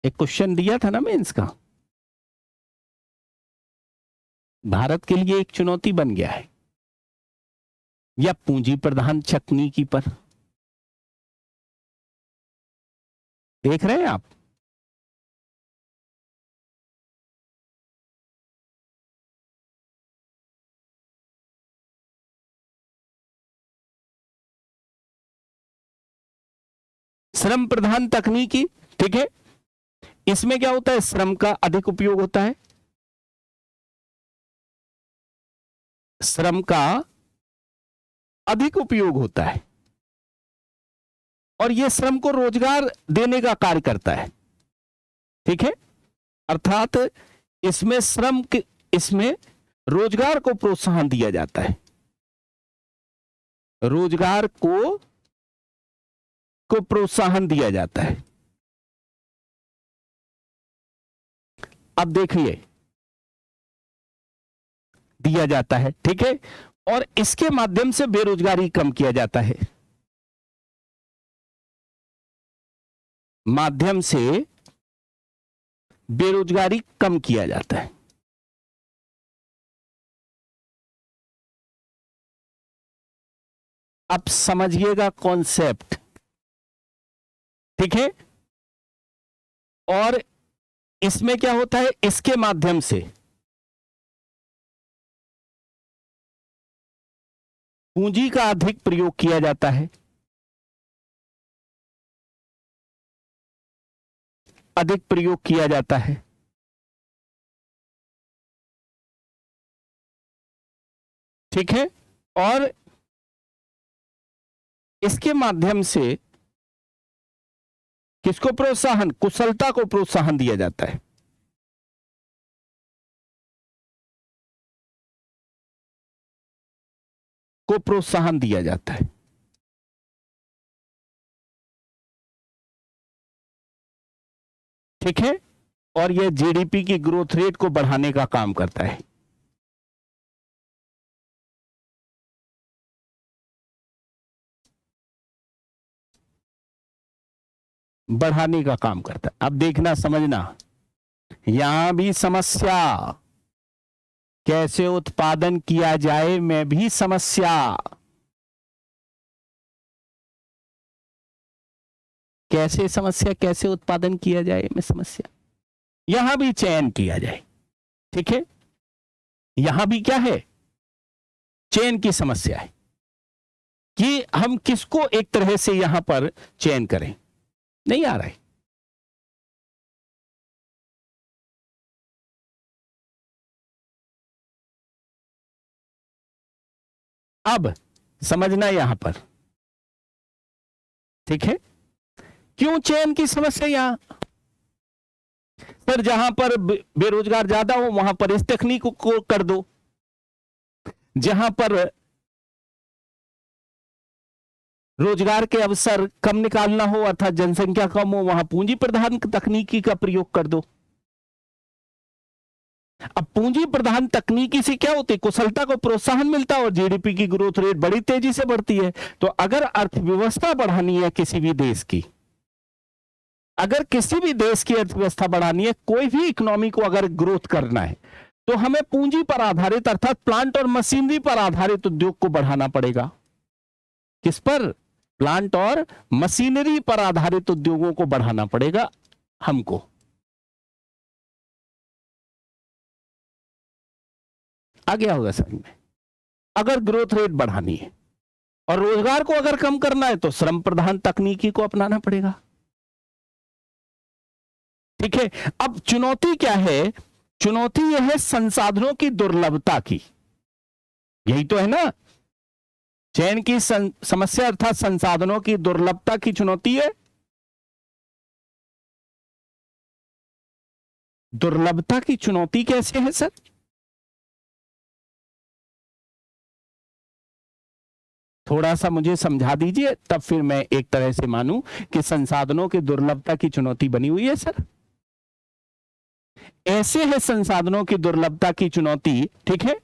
एक क्वेश्चन दिया था ना मेंस का, भारत के लिए एक चुनौती बन गया है, या पूंजी प्रधान तकनीकी पर देख रहे हैं आप? श्रम प्रधान तकनीकी, ठीक है, इसमें क्या होता है, श्रम का अधिक उपयोग होता है, श्रम का अधिक उपयोग होता है, और यह श्रम को रोजगार देने का कार्य करता है। ठीक है, अर्थात इसमें इसमें रोजगार को प्रोत्साहन दिया जाता है, रोजगार को प्रोत्साहन दिया जाता है। अब देखिए, दिया जाता है, ठीक है, और इसके माध्यम से बेरोजगारी कम किया जाता है, माध्यम से बेरोजगारी कम किया जाता है। अब समझिएगा कॉन्सेप्ट, ठीक है, और इसमें क्या होता है, इसके माध्यम से पूंजी का अधिक प्रयोग किया जाता है, अधिक प्रयोग किया जाता है, ठीक है, और इसके माध्यम से किसको प्रोत्साहन, कुशलता को प्रोत्साहन दिया जाता है। को प्रोत्साहन दिया जाता है, ठीक है, और यह जीडीपी की ग्रोथ रेट को बढ़ाने का काम करता है। बढ़ाने का काम करता है। अब देखना समझना, यहां भी समस्या, कैसे उत्पादन किया जाए में भी समस्या, कैसे समस्या, कैसे उत्पादन किया जाए में समस्या, यहां भी चयन किया जाए, ठीक है, यहां भी क्या है, चयन की समस्या है कि हम किसको एक तरह से यहां पर चयन करें, नहीं आ रहा है। अब समझना यहां पर, ठीक है, क्यों चयन की समस्या यहां, सर जहां पर बेरोजगार ज्यादा हो वहां पर इस तकनीक को कर दो, जहां पर रोजगार के अवसर कम निकालना हो अर्थात जनसंख्या कम हो वहां पूंजी प्रधान तकनीकी का प्रयोग कर दो। अब पूंजी प्रधान तकनीकी से क्या होती है, कुशलता को प्रोत्साहन मिलता है और जीडीपी की ग्रोथ रेट बड़ी तेजी से बढ़ती है। तो अगर अर्थव्यवस्था बढ़ानी है किसी भी देश की, अगर किसी भी देश की अर्थव्यवस्था बढ़ानी है, कोई भी इकोनॉमी को अगर ग्रोथ करना है, तो हमें पूंजी पर आधारित अर्थात प्लांट और मशीनरी पर आधारित उद्योग को बढ़ाना पड़ेगा। किस पर, प्लांट और मशीनरी पर आधारित उद्योगों को बढ़ाना पड़ेगा हमको। आ गया होगा समझ में। अगर ग्रोथ रेट बढ़ानी है और रोजगार को अगर कम करना है तो श्रम प्रधान तकनीकी को अपनाना पड़ेगा, ठीक है। अब चुनौती क्या है, चुनौती यह है संसाधनों की दुर्लभता की, यही तो है ना। चयन की समस्या अर्थात संसाधनों की दुर्लभता की चुनौती है। दुर्लभता की चुनौती कैसे है सर? थोड़ा सा मुझे समझा दीजिए, तब फिर मैं एक तरह से मानूं कि संसाधनों की दुर्लभता की चुनौती बनी हुई है सर। ऐसे है संसाधनों की दुर्लभता की चुनौती, ठीक है,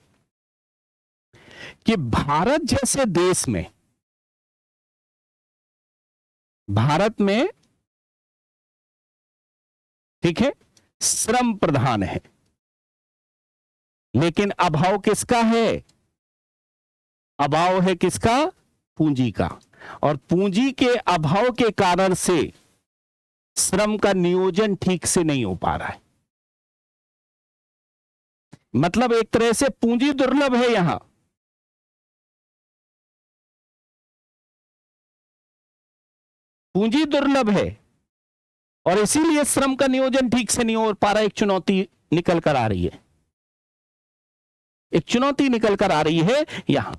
कि भारत जैसे देश में, भारत में, ठीक है, श्रम प्रधान है, लेकिन अभाव किसका है? अभाव है किसका? पूंजी का। और पूंजी के अभाव के कारण से श्रम का नियोजन ठीक से नहीं हो पा रहा है। मतलब एक तरह से पूंजी दुर्लभ है यहां। पूंजी दुर्लभ है और इसीलिए श्रम का नियोजन ठीक से नहीं हो पा रहा। एक चुनौती निकल कर आ रही है, एक चुनौती निकल कर आ रही है यहां,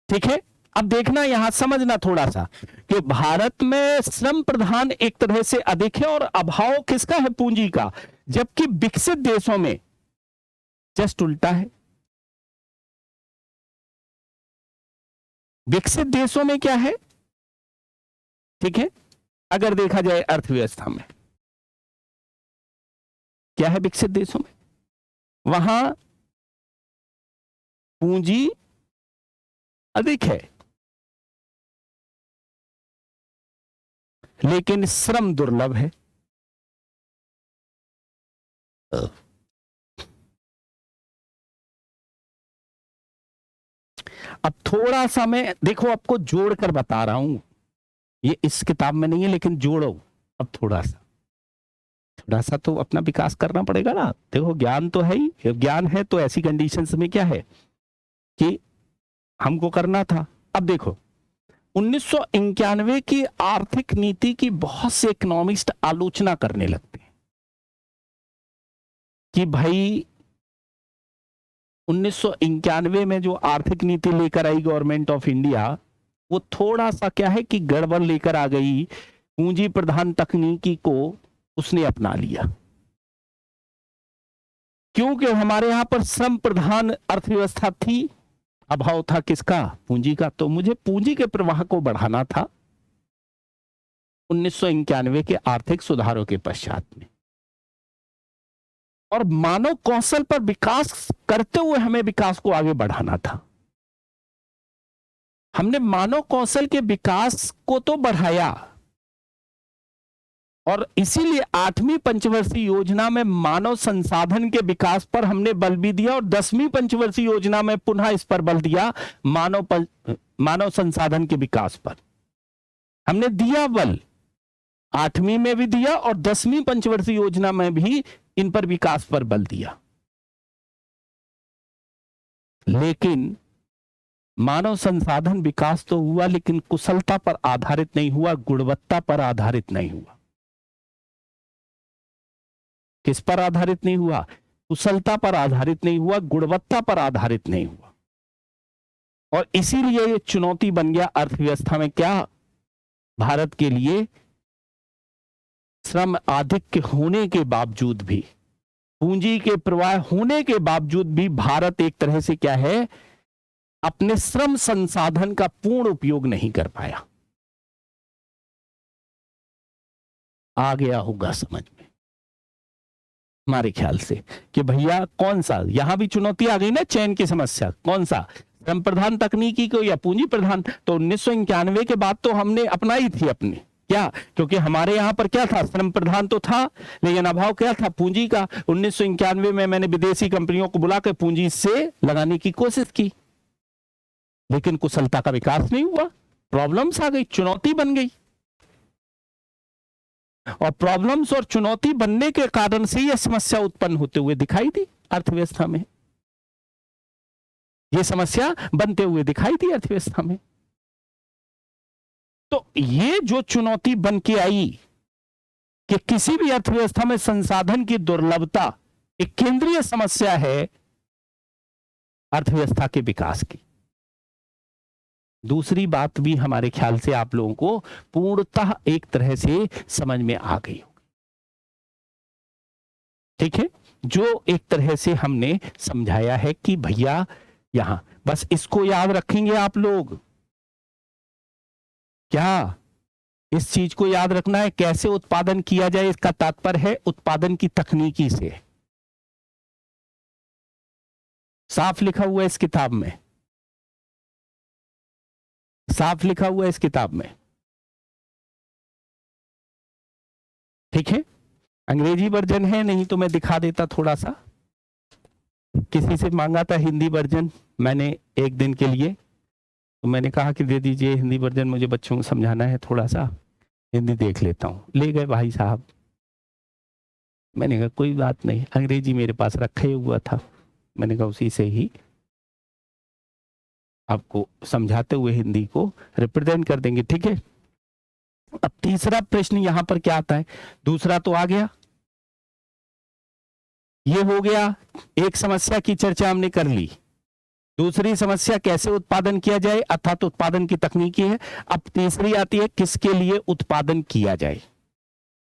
ठीक है। अब देखना, यहां समझना थोड़ा सा कि भारत में श्रम प्रधान एक तरह से अधिक है और अभाव किसका है? पूंजी का। जबकि विकसित देशों में जस्ट उल्टा है। विकसित देशों में क्या है, ठीक है, अगर देखा जाए अर्थव्यवस्था में क्या है विकसित देशों में, वहां पूंजी अधिक है लेकिन श्रम दुर्लभ है। अब थोड़ा सा मैं देखो आपको जोड़कर बता रहा हूं, ये इस किताब में नहीं है लेकिन जोड़ो। अब थोड़ा सा तो अपना विकास करना पड़ेगा ना। देखो ज्ञान तो है ही, ज्ञान है तो ऐसी कंडीशंस में क्या है कि हमको करना था। अब देखो 1991 की आर्थिक नीति की बहुत से इकोनॉमिस्ट आलोचना करने लगते हैं कि भाई 1991 में जो आर्थिक नीति लेकर आई गवर्नमेंट ऑफ इंडिया, वो थोड़ा सा क्या है कि गड़बड़ लेकर आ गई। पूंजी प्रधान तकनीकी को उसने अपना लिया क्योंकि हमारे यहां पर श्रम प्रधान अर्थव्यवस्था थी, अभाव था किसका? पूंजी का। तो मुझे पूंजी के प्रवाह को बढ़ाना था 1991 के आर्थिक सुधारों के पश्चात में, और मानव कौशल पर विकास करते हुए हमें विकास को आगे बढ़ाना था। हमने मानव कौशल के विकास को तो बढ़ाया और इसीलिए 8वीं पंचवर्षीय योजना में मानव संसाधन के विकास पर हमने बल भी दिया और 10वीं पंचवर्षीय योजना में पुनः इस पर बल दिया, मानव संसाधन के विकास पर हमने दिया बल। 8वीं में भी दिया और 10वीं पंचवर्षीय योजना में भी इन पर विकास पर बल दिया। लेकिन मानव संसाधन विकास तो हुआ लेकिन कुशलता पर आधारित नहीं हुआ, गुणवत्ता पर आधारित नहीं हुआ। किस पर आधारित नहीं हुआ? कुशलता पर आधारित नहीं हुआ, गुणवत्ता पर आधारित नहीं हुआ। और इसीलिए ये चुनौती बन गया अर्थव्यवस्था में क्या? भारत के लिए श्रम आधिक्य होने के बावजूद भी, पूंजी के प्रवाह होने के बावजूद भी भारत एक तरह से क्या है, अपने श्रम संसाधन का पूर्ण उपयोग नहीं कर पाया। आ गया होगा समझ में हमारे ख्याल से कि भैया कौन सा, यहां भी चुनौती आ गई ना, चयन की समस्या। कौन सा? श्रम प्रधान तकनीकी को या पूंजी प्रधान? तो 1991 के बाद तो हमने अपनाई थी अपनी, क्या? क्योंकि हमारे यहां पर क्या था, श्रम प्रधान तो था लेकिन अभाव क्या था? पूंजी का। 1991 में मैंने विदेशी कंपनियों को बुलाकर पूंजी से लगाने की कोशिश की लेकिन कुशलता का विकास नहीं हुआ, प्रॉब्लम्स आ गई, चुनौती बन गई। और प्रॉब्लम्स और चुनौती बनने के कारण से यह समस्या उत्पन्न होते हुए दिखाई दी अर्थव्यवस्था में। यह समस्या बनते हुए दिखाई दी अर्थव्यवस्था में। तो ये जो चुनौती बन के आई कि किसी भी अर्थव्यवस्था में संसाधन की दुर्लभता एक केंद्रीय समस्या है, अर्थव्यवस्था के विकास की। दूसरी बात भी हमारे ख्याल से आप लोगों को पूर्णतः एक तरह से समझ में आ गई होगी, ठीक है, जो एक तरह से हमने समझाया है कि भैया यहां बस इसको याद रखेंगे आप लोग, क्या इस चीज को याद रखना है, कैसे उत्पादन किया जाए, इसका तात्पर्य है उत्पादन की तकनीकी से। साफ लिखा हुआ है इस किताब में, साफ लिखा हुआ है इस किताब में, ठीक है। अंग्रेजी वर्जन है, नहीं तो मैं दिखा देता थोड़ा सा। किसी से मांगा था हिंदी वर्जन मैंने एक दिन के लिए, तो मैंने कहा कि दे दीजिए हिंदी वर्जन, मुझे बच्चों को समझाना है, थोड़ा सा हिंदी देख लेता हूँ। ले गए भाई साहब। मैंने कहा कोई बात नहीं, अंग्रेजी मेरे पास रखा ही हुआ था, मैंने कहा उसी से ही आपको समझाते हुए हिंदी को रिप्रेजेंट कर देंगे, ठीक है। अब तीसरा प्रश्न यहां पर क्या आता है, दूसरा तो आ गया, ये हो गया, एक समस्या की चर्चा हमने कर ली। दूसरी समस्या कैसे उत्पादन किया जाए, अर्थात उत्पादन की तकनीकी है। अब तीसरी आती है किसके लिए उत्पादन किया जाए।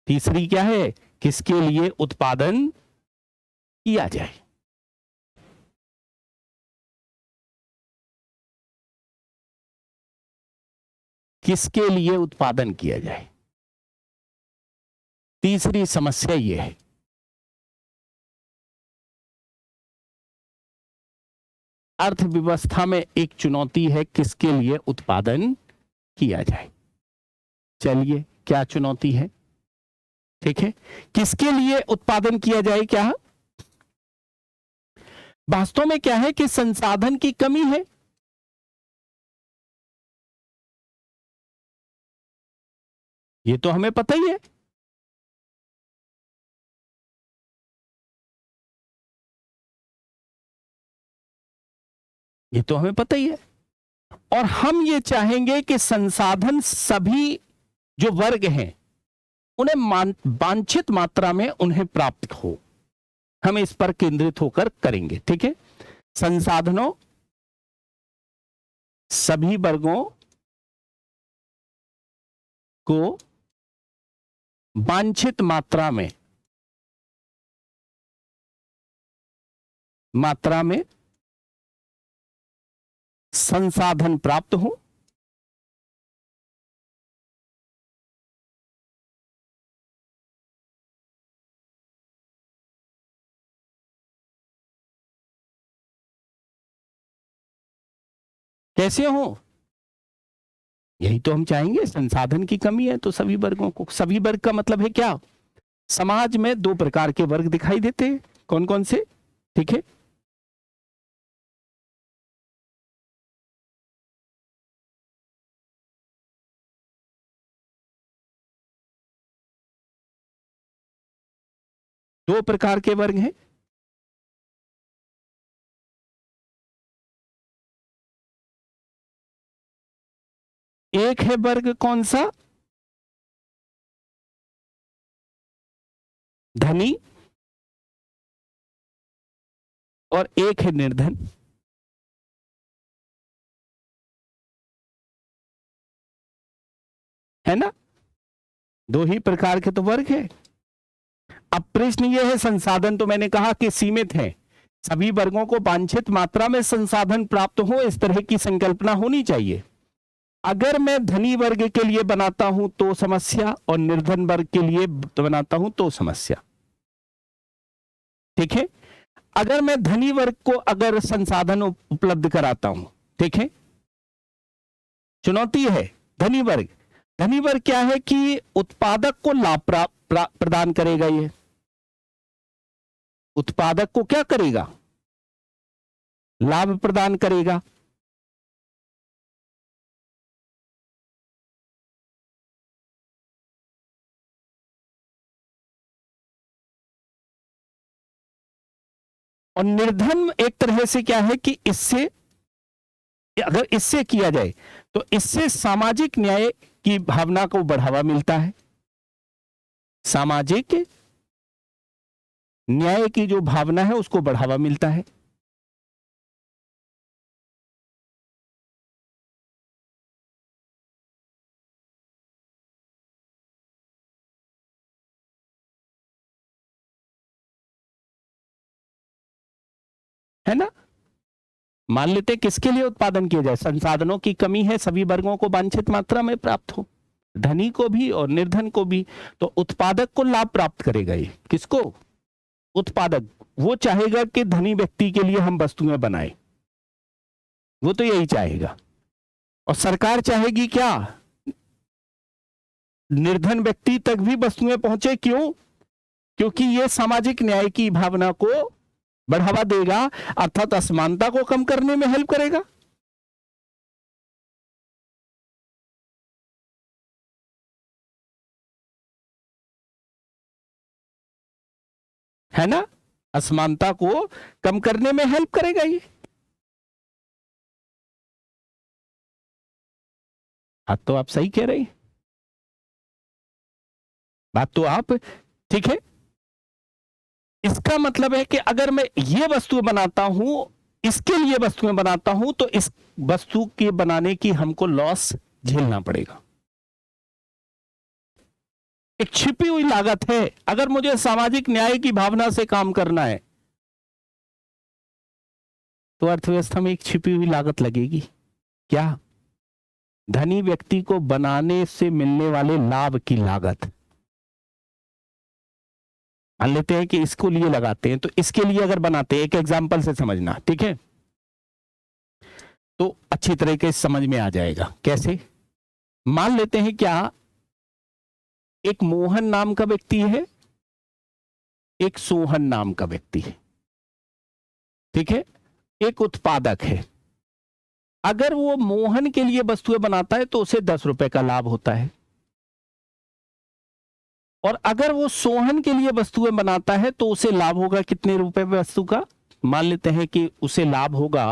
तीसरी क्या है, किसके लिए उत्पादन किया जाए। किसके लिए उत्पादन किया जाए, तीसरी समस्या यह है। अर्थव्यवस्था में एक चुनौती है किसके लिए उत्पादन किया जाए। चलिए क्या चुनौती है, ठीक है, किसके लिए उत्पादन किया जाए। क्या वास्तव में क्या है कि संसाधन की कमी है, ये तो हमें पता ही है। ये तो हमें पता ही है, और हम ये चाहेंगे कि संसाधन सभी जो वर्ग हैं उन्हें वांछित मात्रा में उन्हें प्राप्त हो। हम इस पर केंद्रित होकर करेंगे, ठीक है। संसाधनों सभी वर्गों को वांछित मात्रा में संसाधन प्राप्त हो। कैसे हो, यही तो हम चाहेंगे। संसाधन की कमी है तो सभी वर्गों को, सभी वर्ग का मतलब है क्या, समाज में दो प्रकार के वर्ग दिखाई देते हैं, कौन कौन से, ठीक है। दो प्रकार के वर्ग हैं, एक है वर्ग कौन सा, धनी, और एक है निर्धन। है ना, दो ही प्रकार के तो वर्ग है। अब प्रश्न यह है, संसाधन तो मैंने कहा कि सीमित है, सभी वर्गों को वांछित मात्रा में संसाधन प्राप्त हो, इस तरह की संकल्पना होनी चाहिए। अगर मैं धनी वर्ग के लिए बनाता हूं तो समस्या, और निर्धन वर्ग के लिए बनाता हूं तो समस्या, ठीक है। अगर मैं धनी वर्ग को अगर संसाधन उपलब्ध कराता हूं, ठीक है, चुनौती है धनी वर्ग। धनी वर्ग क्या है कि उत्पादक को लाभ प्रदान करेगा, ये उत्पादक को क्या करेगा, लाभ प्रदान करेगा। और निर्धन एक तरह से क्या है कि इससे, अगर इससे किया जाए तो इससे सामाजिक न्याय की भावना को बढ़ावा मिलता है। सामाजिक न्याय की जो भावना है उसको बढ़ावा मिलता है। है ना। मान लेते हैं किसके लिए उत्पादन किया जाए, संसाधनों की कमी है, सभी वर्गों को वांछित मात्रा में प्राप्त हो, धनी को भी और निर्धन को भी। तो उत्पादक को लाभ प्राप्त करेगा ये, किसको, उत्पादक। वो चाहेगा कि धनी व्यक्ति के लिए हम वस्तुएं बनाए, वो तो यही चाहेगा। और सरकार चाहेगी क्या, निर्धन व्यक्ति तक भी वस्तुएं पहुंचे। क्यों, क्योंकि ये सामाजिक न्याय की भावना को बढ़ावा देगा, अर्थात असमानता को कम करने में हेल्प करेगा। है ना, असमानता को कम करने में हेल्प करेगा ये। बात तो आप सही कह रहे हैं, बात तो आप ठीक है। इसका मतलब है कि अगर मैं ये वस्तु बनाता हूं, इसके लिए वस्तुएं बनाता हूं, तो इस वस्तु के बनाने की हमको लॉस झेलना पड़ेगा। एक छिपी हुई लागत है। अगर मुझे सामाजिक न्याय की भावना से काम करना है तो अर्थव्यवस्था में एक छिपी हुई लागत लगेगी। क्या, धनी व्यक्ति को बनाने से मिलने वाले लाभ की लागत। मान लेते हैं कि इसको लिए लगाते हैं, तो इसके लिए अगर बनाते हैं, एक एग्जांपल से समझना, ठीक है, तो अच्छी तरीके से समझ में आ जाएगा। कैसे, मान लेते हैं क्या, एक मोहन नाम का व्यक्ति है, एक सोहन नाम का व्यक्ति है, ठीक है, एक उत्पादक है। अगर वो मोहन के लिए वस्तुएं बनाता है तो उसे 10 रुपए का लाभ होता है, और अगर वो सोहन के लिए वस्तुएं बनाता है तो उसे लाभ होगा कितने रुपए वस्तु का। मान लेते हैं कि उसे लाभ होगा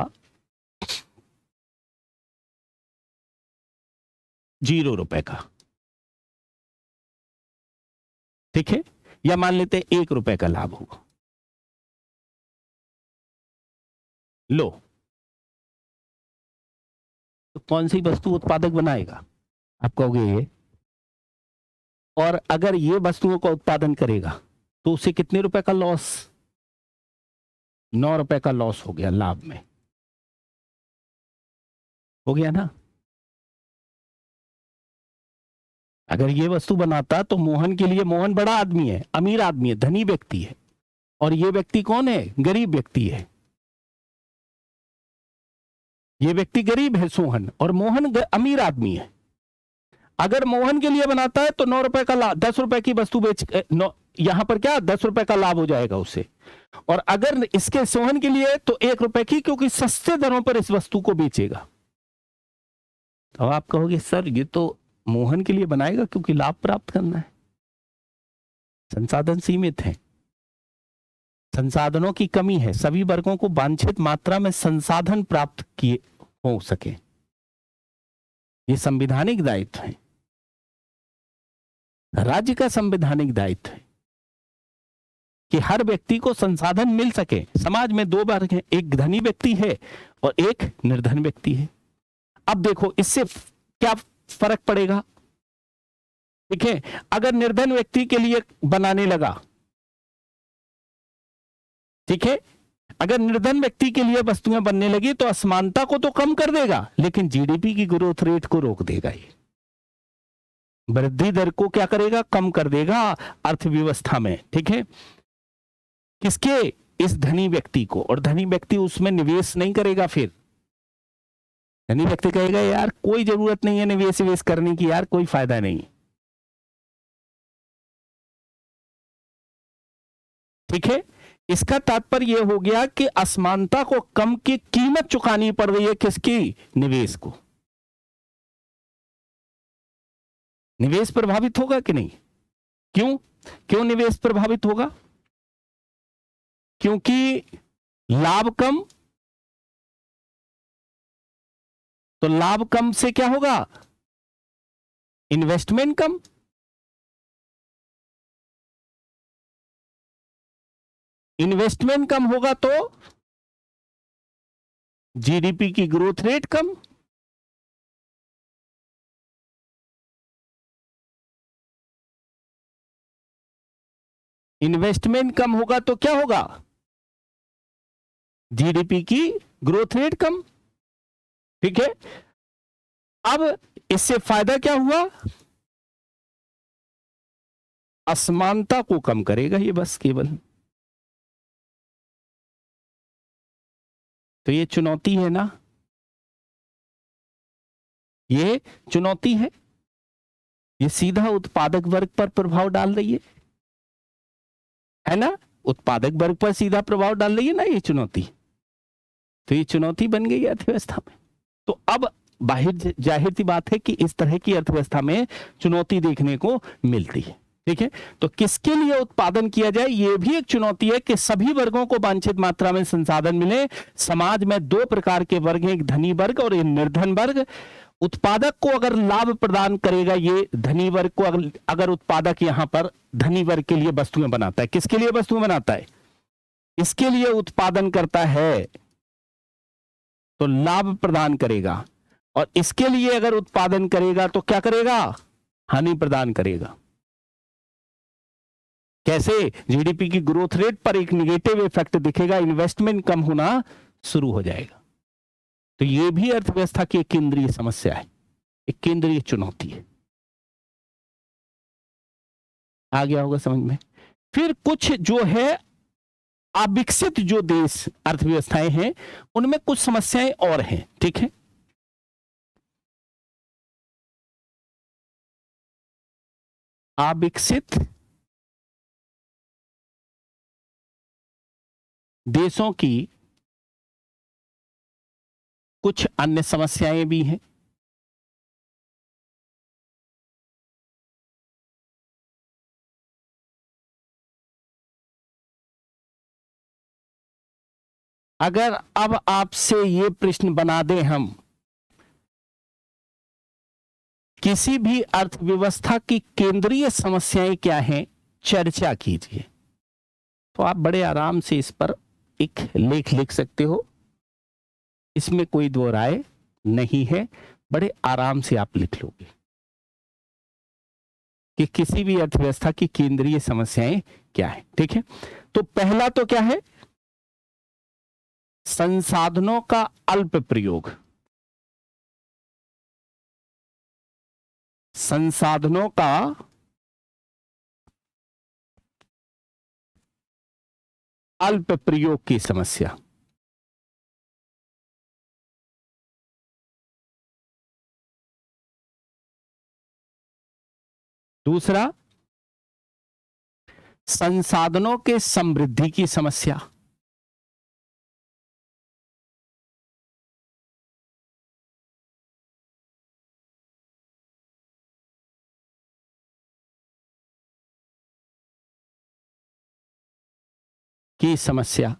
0 रुपए का, ठीक है, या मान लेते हैं 1 रुपए का लाभ होगा। लो, तो कौन सी वस्तु उत्पादक बनाएगा, आप कहोगे ये। और अगर ये वस्तुओं का उत्पादन करेगा तो उसे कितने रुपए का लॉस, 9 रुपए का लॉस हो गया, लाभ में हो गया ना। अगर ये वस्तु बनाता तो मोहन के लिए, मोहन बड़ा आदमी है, अमीर आदमी है, धनी व्यक्ति है, और ये व्यक्ति कौन है, गरीब व्यक्ति है। ये व्यक्ति गरीब है सोहन, और मोहन अमीर आदमी है। अगर मोहन के लिए बनाता है तो 9 रुपए का लाभ, 10 रुपए की वस्तु बेच, यहां पर क्या 10 रुपए का लाभ हो जाएगा उसे। और अगर इसके सोहन के लिए तो 1 रुपए की, क्योंकि सस्ते दरों पर इस वस्तु को बेचेगा। तो आप कहोगे सर ये तो मोहन के लिए बनाएगा क्योंकि लाभ प्राप्त करना है, संसाधन सीमित है, संसाधनों की कमी है, सभी वर्गों को वांछित मात्रा में संसाधन प्राप्त किए हो सके। ये संवैधानिक दायित्व है, राज्य का संवैधानिक दायित्व है कि हर व्यक्ति को संसाधन मिल सके। समाज में 2 वर्ग हैं, एक धनी व्यक्ति है और एक निर्धन व्यक्ति है। अब देखो इससे क्या फर्क पड़ेगा, ठीक है, अगर निर्धन व्यक्ति के लिए बनाने लगा, ठीक है, अगर निर्धन व्यक्ति के लिए वस्तुएं बनने लगी तो असमानता को तो कम कर देगा, लेकिन जीडीपी की ग्रोथ रेट को रोक देगा। ये वृद्धि दर को क्या करेगा, कम कर देगा अर्थव्यवस्था में, ठीक है। किसके, इस धनी व्यक्ति को, और धनी व्यक्ति उसमें निवेश नहीं करेगा। फिर धनी व्यक्ति कहेगा यार कोई जरूरत नहीं है निवेश करने की, यार कोई फायदा नहीं, ठीक है। इसका तात्पर्य यह हो गया कि असमानता को कम की कीमत चुकानी पड़ रही है, किसकी, निवेश को। निवेश प्रभावित होगा कि नहीं, क्यों, क्यों निवेश प्रभावित होगा, क्योंकि लाभ कम, तो लाभ कम से क्या होगा, इन्वेस्टमेंट कम, इन्वेस्टमेंट कम होगा तो जीडीपी की ग्रोथ रेट कम, इन्वेस्टमेंट कम होगा तो क्या होगा, जीडीपी की ग्रोथ रेट कम। ठीक है, अब इससे फायदा क्या हुआ? असमानता को कम करेगा ये, बस केवल। तो ये चुनौती है ना, ये चुनौती है सीधा उत्पादक वर्ग पर प्रभाव डाल रही है ना, उत्पादक वर्ग पर सीधा प्रभाव डाल रही है ना ये चुनौती। तो ये चुनौती बन गई अर्थव्यवस्था में। तो अब जाहिर सी बात है कि इस तरह की अर्थव्यवस्था में चुनौती देखने को मिलती है। ठीक है, तो किसके लिए उत्पादन किया जाए, यह भी एक चुनौती है कि सभी वर्गों को वांछित मात्रा में संसाधन मिले। समाज में दो प्रकार के वर्ग हैं, एक धनी वर्ग और एक निर्धन वर्ग। उत्पादक को अगर लाभ प्रदान करेगा ये धनी वर्ग को, अगर उत्पादक यहां पर धनी वर्ग के लिए वस्तुएं बनाता है, किसके लिए वस्तुएं बनाता है? इसके लिए उत्पादन करता है तो लाभ प्रदान करेगा, और इसके लिए अगर उत्पादन करेगा तो क्या करेगा? हानि प्रदान करेगा। कैसे? जीडीपी की ग्रोथ रेट पर एक निगेटिव इफेक्ट दिखेगा, इन्वेस्टमेंट कम होना शुरू हो जाएगा। तो यह भी अर्थव्यवस्था की एक केंद्रीय समस्या है, एक केंद्रीय चुनौती है। आ गया होगा समझ में? फिर कुछ जो है अविकसित जो देश अर्थव्यवस्थाएं हैं उनमें कुछ समस्याएं और हैं। ठीक है, अविकसित देशों की कुछ अन्य समस्याएं भी हैं। अगर अब आपसे ये प्रश्न बना दें हम, किसी भी अर्थव्यवस्था की केंद्रीय समस्याएं क्या हैं, चर्चा कीजिए, तो आप बड़े आराम से इस पर एक लेख लिख सकते हो, इसमें कोई दो राय नहीं है। बड़े आराम से आप लिख लोगे कि किसी भी अर्थव्यवस्था की केंद्रीय समस्याएं क्या है। ठीक है, तो पहला तो क्या है? संसाधनों का अल्प प्रयोग। संसाधनों का अल्प प्रयोग की समस्या। दूसरा, संसाधनों के समृद्धि की समस्या। की समस्या।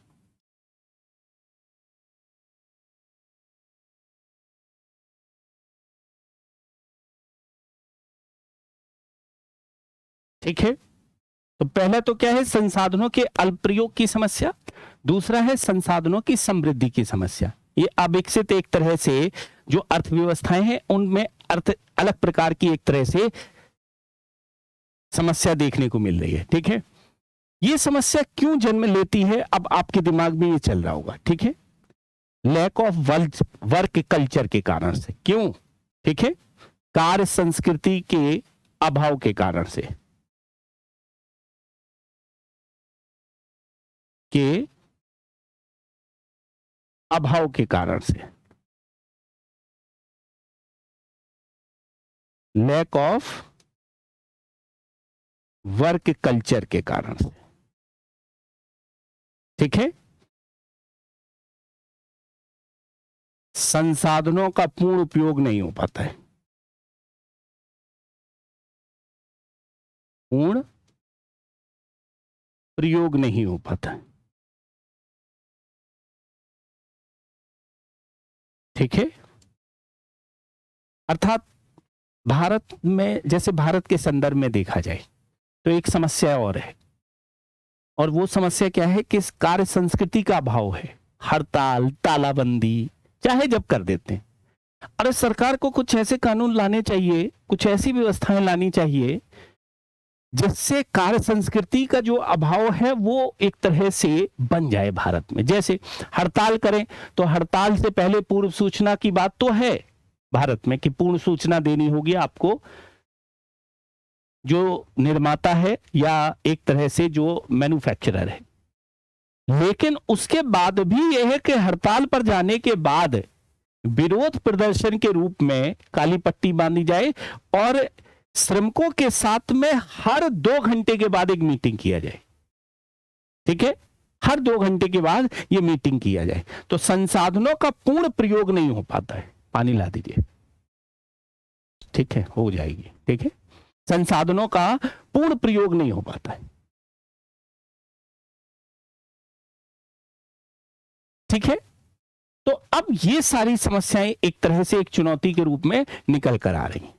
ठीक है, तो पहला तो क्या है? संसाधनों के अल्प प्रयोग की समस्या। दूसरा है संसाधनों की समृद्धि की समस्या। ये अविकसित एक तरह से जो अर्थव्यवस्थाएं हैं उनमें अलग प्रकार की एक तरह से समस्या देखने को मिल रही है। ठीक है, ये समस्या क्यों जन्म लेती है, अब आपके दिमाग में ये चल रहा होगा। ठीक है, लैक ऑफ वर्क कल्चर के कारण से। क्यों? ठीक है, कार्य संस्कृति के अभाव के कारण से, के अभाव के कारण से, लैक ऑफ वर्क कल्चर के कारण से। ठीक है, संसाधनों का पूर्ण उपयोग नहीं हो पाता है, पूर्ण प्रयोग नहीं हो पाता है। ठीक है, अर्थात भारत में, जैसे भारत के संदर्भ में देखा जाए तो एक समस्या और है, और वो समस्या क्या है कि इस कार्य संस्कृति का अभाव है। हड़ताल, तालाबंदी चाहे जब कर देते हैं। अरे सरकार को कुछ ऐसे कानून लाने चाहिए, कुछ ऐसी व्यवस्थाएं लानी चाहिए जिससे कार्य संस्कृति का जो अभाव है वो एक तरह से बन जाए भारत में। जैसे हड़ताल करें तो हड़ताल से पहले पूर्व सूचना की बात तो है भारत में कि पूर्ण सूचना देनी होगी आपको, जो निर्माता है या एक तरह से जो मैन्युफैक्चरर है। लेकिन उसके बाद भी यह है कि हड़ताल पर जाने के बाद विरोध प्रदर्शन के रूप में काली पट्टी बांधी जाए और श्रमिकों के साथ में हर 2 घंटे के बाद एक मीटिंग किया जाए। ठीक है, हर 2 घंटे के बाद ये मीटिंग किया जाए। तो संसाधनों का पूर्ण प्रयोग नहीं हो पाता है। पानी ला दीजिए। ठीक है, हो जाएगी। ठीक है, संसाधनों का पूर्ण प्रयोग नहीं हो पाता है। ठीक है, तो अब ये सारी समस्याएं एक तरह से एक चुनौती के रूप में निकल कर आ रही हैं।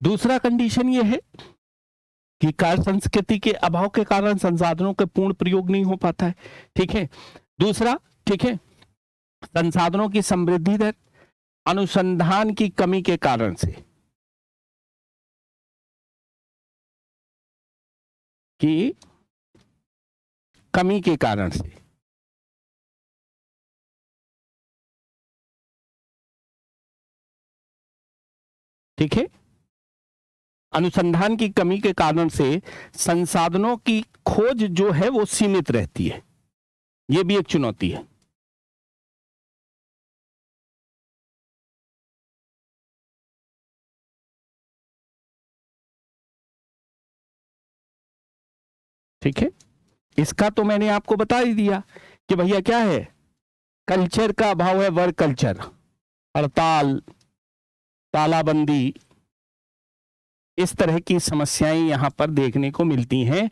दूसरा कंडीशन ये है कि कार्य संस्कृति के अभाव के कारण संसाधनों का पूर्ण प्रयोग नहीं हो पाता है। ठीक है, दूसरा, ठीक है, संसाधनों की समृद्धि दर अनुसंधान की कमी के कारण से, कि कमी के कारण से, ठीक है, अनुसंधान की कमी के कारण से संसाधनों की खोज जो है वो सीमित रहती है। ये भी एक चुनौती है। ठीक है, इसका तो मैंने आपको बता ही दिया कि भैया क्या है, कल्चर का अभाव है, वर्क कल्चर, हड़ताल, तालाबंदी, इस तरह की समस्याएं यहां पर देखने को मिलती हैं।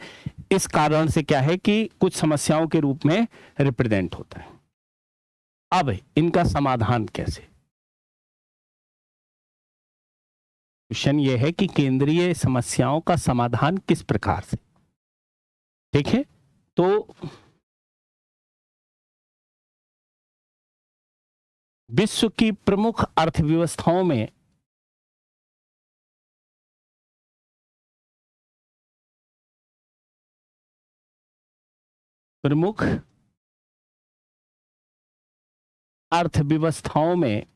इस कारण से क्या है कि कुछ समस्याओं के रूप में रिप्रेजेंट होता है। अब इनका समाधान कैसे? क्वेश्चन ये है कि केंद्रीय समस्याओं का समाधान किस प्रकार से? ठीक है, तो विश्व की प्रमुख अर्थव्यवस्थाओं में प्रमुख अर्थव्यवस्थाओं में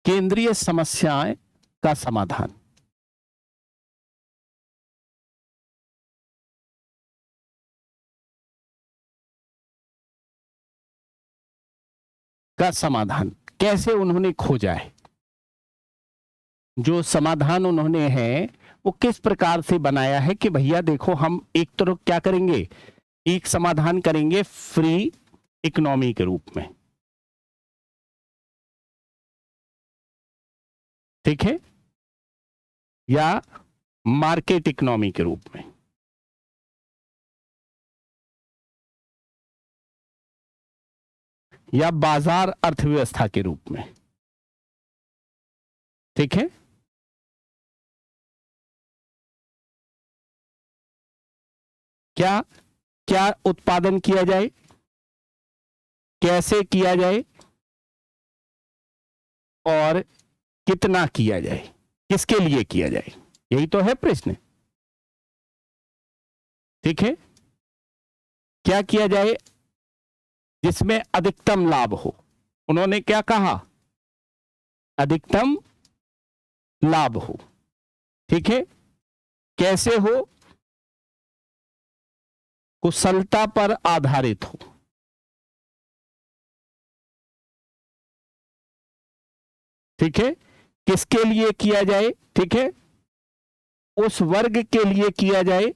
केंद्रीय समस्याएं का समाधान, कैसे उन्होंने खोजा है, जो समाधान उन्होंने है वो किस प्रकार से बनाया है कि भैया देखो हम एक तरफ क्या करेंगे, एक समाधान करेंगे फ्री इकोनॉमी के रूप में। ठीक है, या मार्केट इकोनॉमी के रूप में, या बाजार अर्थव्यवस्था के रूप में। ठीक है, क्या क्या उत्पादन किया जाए, कैसे किया जाए और कितना किया जाए, किसके लिए किया जाए, यही तो है प्रश्न। ठीक है, क्या किया जाए जिसमें अधिकतम लाभ हो। उन्होंने क्या कहा, अधिकतम लाभ हो। ठीक है, कैसे हो, कुशलता पर आधारित हो। ठीक है, किसके लिए किया जाए, ठीक है, उस वर्ग के लिए किया जाए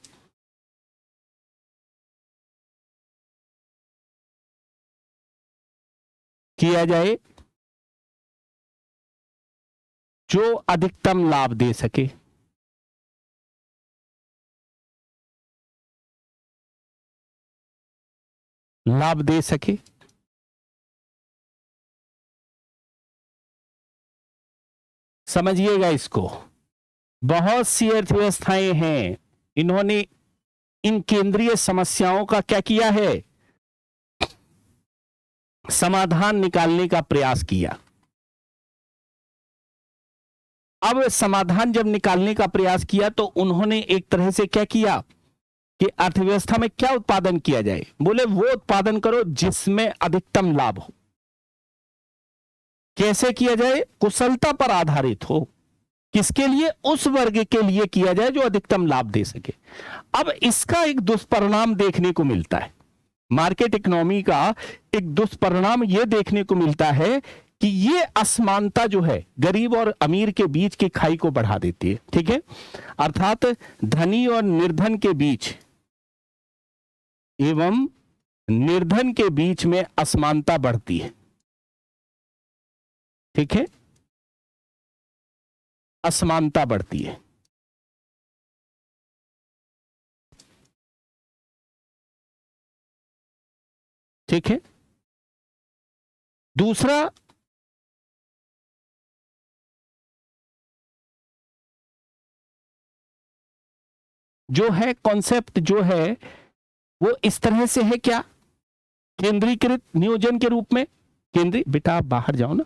जो अधिकतम लाभ दे सके। लाभ दे सके, समझिएगा इसको। बहुत सी अर्थव्यवस्थाएं हैं, इन्होंने इन केंद्रीय समस्याओं का क्या किया है, समाधान निकालने का प्रयास किया। अब समाधान जब निकालने का प्रयास किया तो उन्होंने एक तरह से क्या किया कि अर्थव्यवस्था में क्या उत्पादन किया जाए, बोले वो उत्पादन करो जिसमें अधिकतम लाभ हो। कैसे किया जाए, कुशलता पर आधारित हो, किसके लिए, उस वर्ग के लिए किया जाए जो अधिकतम लाभ दे सके। अब इसका एक दुष्परिणाम देखने को मिलता है, मार्केट इकोनॉमी का एक दुष्परिणाम यह देखने को मिलता है कि ये असमानता जो है गरीब और अमीर के बीच की खाई को बढ़ा देती है। ठीक है, अर्थात धनी और निर्धन के बीच एवं निर्धन के बीच में असमानता बढ़ती है। ठीक है, असमानता बढ़ती है। ठीक है, दूसरा जो है कॉन्सेप्ट जो है वो इस तरह से है, क्या, केंद्रीकृत नियोजन के रूप में। केंद्रीय, बेटा आप बाहर जाओ ना,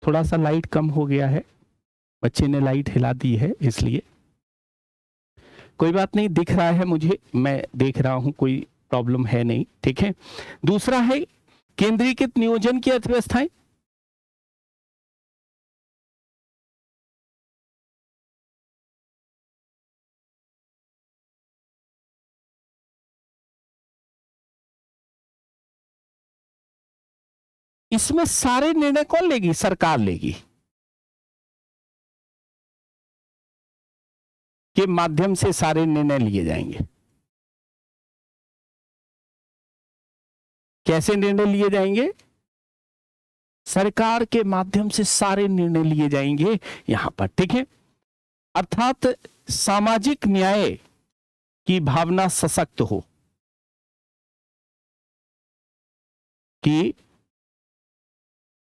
थोड़ा सा लाइट कम हो गया है, बच्चे ने लाइट हिला दी है इसलिए। कोई बात नहीं, दिख रहा है मुझे, मैं देख रहा हूं, कोई प्रॉब्लम है नहीं। ठीक है, दूसरा है केंद्रीकृत नियोजन की अर्थव्यवस्थाएं। इसमें सारे निर्णय कौन लेगी, सरकार लेगी, के माध्यम से सारे निर्णय लिए जाएंगे। कैसे निर्णय लिए जाएंगे, सरकार के माध्यम से सारे निर्णय लिए जाएंगे यहां पर। ठीक है, अर्थात सामाजिक न्याय की भावना सशक्त हो, कि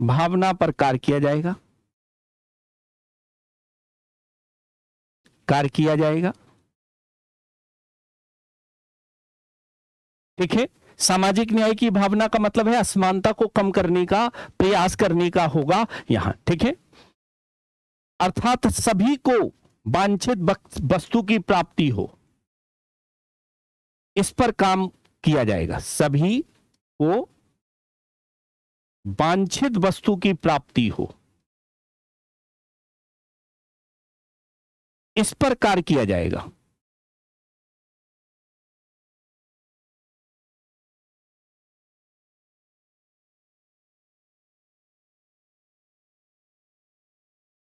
भावना पर कार्य किया जाएगा, कार्य किया जाएगा। ठीक है, सामाजिक न्याय की भावना का मतलब है असमानता को कम करने का प्रयास करने का होगा यहां। ठीक है, अर्थात सभी को वांछित वस्तु की प्राप्ति हो, इस पर काम किया जाएगा। सभी को वांछित वस्तु की प्राप्ति हो, इस पर कार्य किया जाएगा।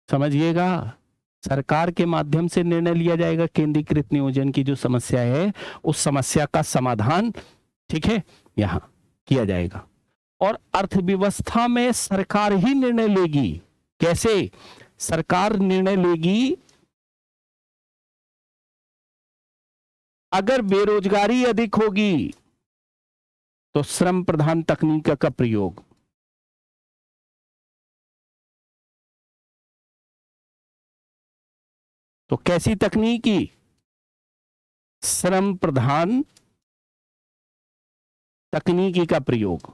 समझिएगा, सरकार के माध्यम से निर्णय लिया जाएगा। केंद्रीकृत नियोजन की जो समस्या है उस समस्या का समाधान, ठीक है, यहां किया जाएगा। और अर्थव्यवस्था में सरकार ही निर्णय लेगी। कैसे सरकार निर्णय लेगी, अगर बेरोजगारी अधिक होगी तो श्रम प्रधान तकनीक का प्रयोग, तो कैसी तकनीकी, श्रम प्रधान तकनीकी का प्रयोग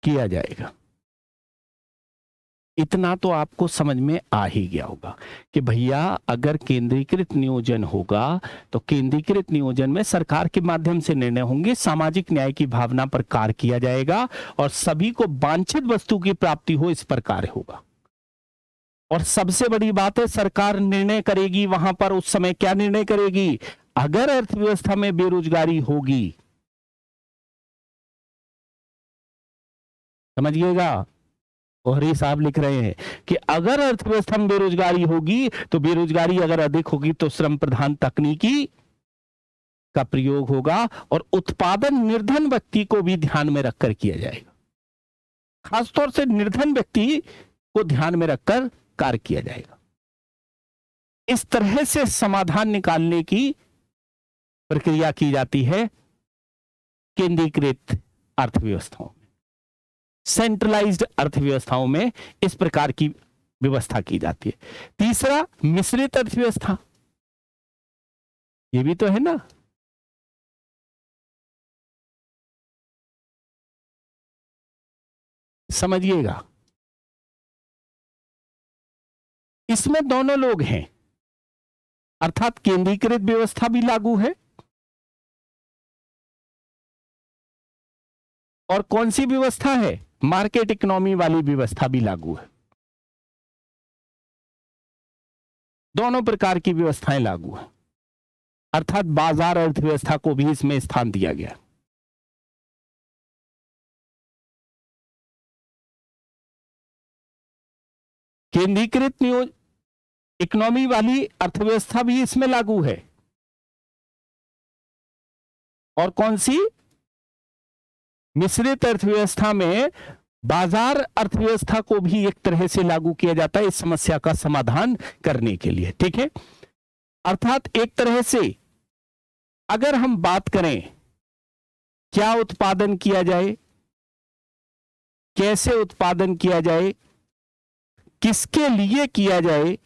किया जाएगा। इतना तो आपको समझ में आ ही गया होगा कि भैया अगर केंद्रीकृत नियोजन होगा तो केंद्रीकृत नियोजन में सरकार के माध्यम से निर्णय होंगे, सामाजिक न्याय की भावना पर कार्य किया जाएगा और सभी को वांछित वस्तु की प्राप्ति हो, इस पर कार्य होगा। और सबसे बड़ी बात है, सरकार निर्णय करेगी वहां पर, उस समय क्या निर्णय करेगी, अगर अर्थव्यवस्था में बेरोजगारी होगी, समझिएगा, ओहरी साहब लिख रहे हैं कि अगर अर्थव्यवस्था में बेरोजगारी होगी तो बेरोजगारी अगर अधिक होगी तो श्रम प्रधान तकनीकी का प्रयोग होगा और उत्पादन निर्धन व्यक्ति को भी ध्यान में रखकर किया जाएगा। खासतौर से निर्धन व्यक्ति को ध्यान में रखकर कार्य किया जाएगा। इस तरह से समाधान निकालने की प्रक्रिया की जाती है केंद्रीकृत अर्थव्यवस्थाओं में। सेंट्रलाइज्ड अर्थव्यवस्थाओं में इस प्रकार की व्यवस्था की जाती है। तीसरा, मिश्रित अर्थव्यवस्था, ये भी तो है ना। समझिएगा, इसमें दोनों लोग हैं, अर्थात केंद्रीकृत व्यवस्था भी लागू है और कौन सी व्यवस्था है, मार्केट इकोनॉमी वाली व्यवस्था भी लागू है। दोनों प्रकार की व्यवस्थाएं लागू है, अर्थात बाजार अर्थव्यवस्था को भी इसमें स्थान दिया गया। केंद्रीकृत इकोनॉमी वाली अर्थव्यवस्था भी इसमें लागू है, और कौन सी, मिश्रित अर्थव्यवस्था में बाजार अर्थव्यवस्था को भी एक तरह से लागू किया जाता है इस समस्या का समाधान करने के लिए। ठीक है, अर्थात एक तरह से अगर हम बात करें क्या उत्पादन किया जाए, कैसे उत्पादन किया जाए, किसके लिए किया जाए,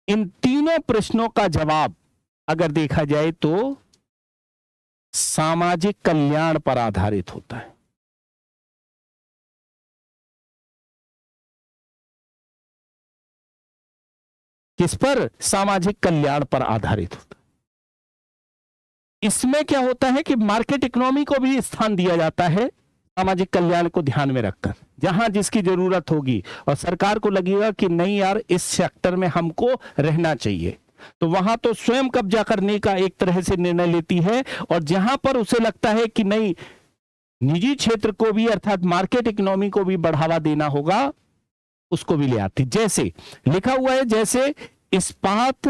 इन तीनों प्रश्नों का जवाब अगर देखा जाए तो सामाजिक कल्याण पर आधारित होता है। किस पर, सामाजिक कल्याण पर आधारित होता है। इसमें क्या होता है कि मार्केट इकोनॉमी को भी स्थान दिया जाता है सामाजिक कल्याण को ध्यान में रखकर, जहां जिसकी जरूरत होगी और सरकार को लगेगा कि नहीं यार इस सेक्टर में हमको रहना चाहिए, तो वहां तो स्वयं कब्जा करने का एक तरह से निर्णय लेती है, और जहां पर उसे लगता है कि नहीं निजी क्षेत्र को भी अर्थात मार्केट इकोनॉमी को भी बढ़ावा देना होगा, उसको भी ले आती। जैसे लिखा हुआ है, जैसे इस्पात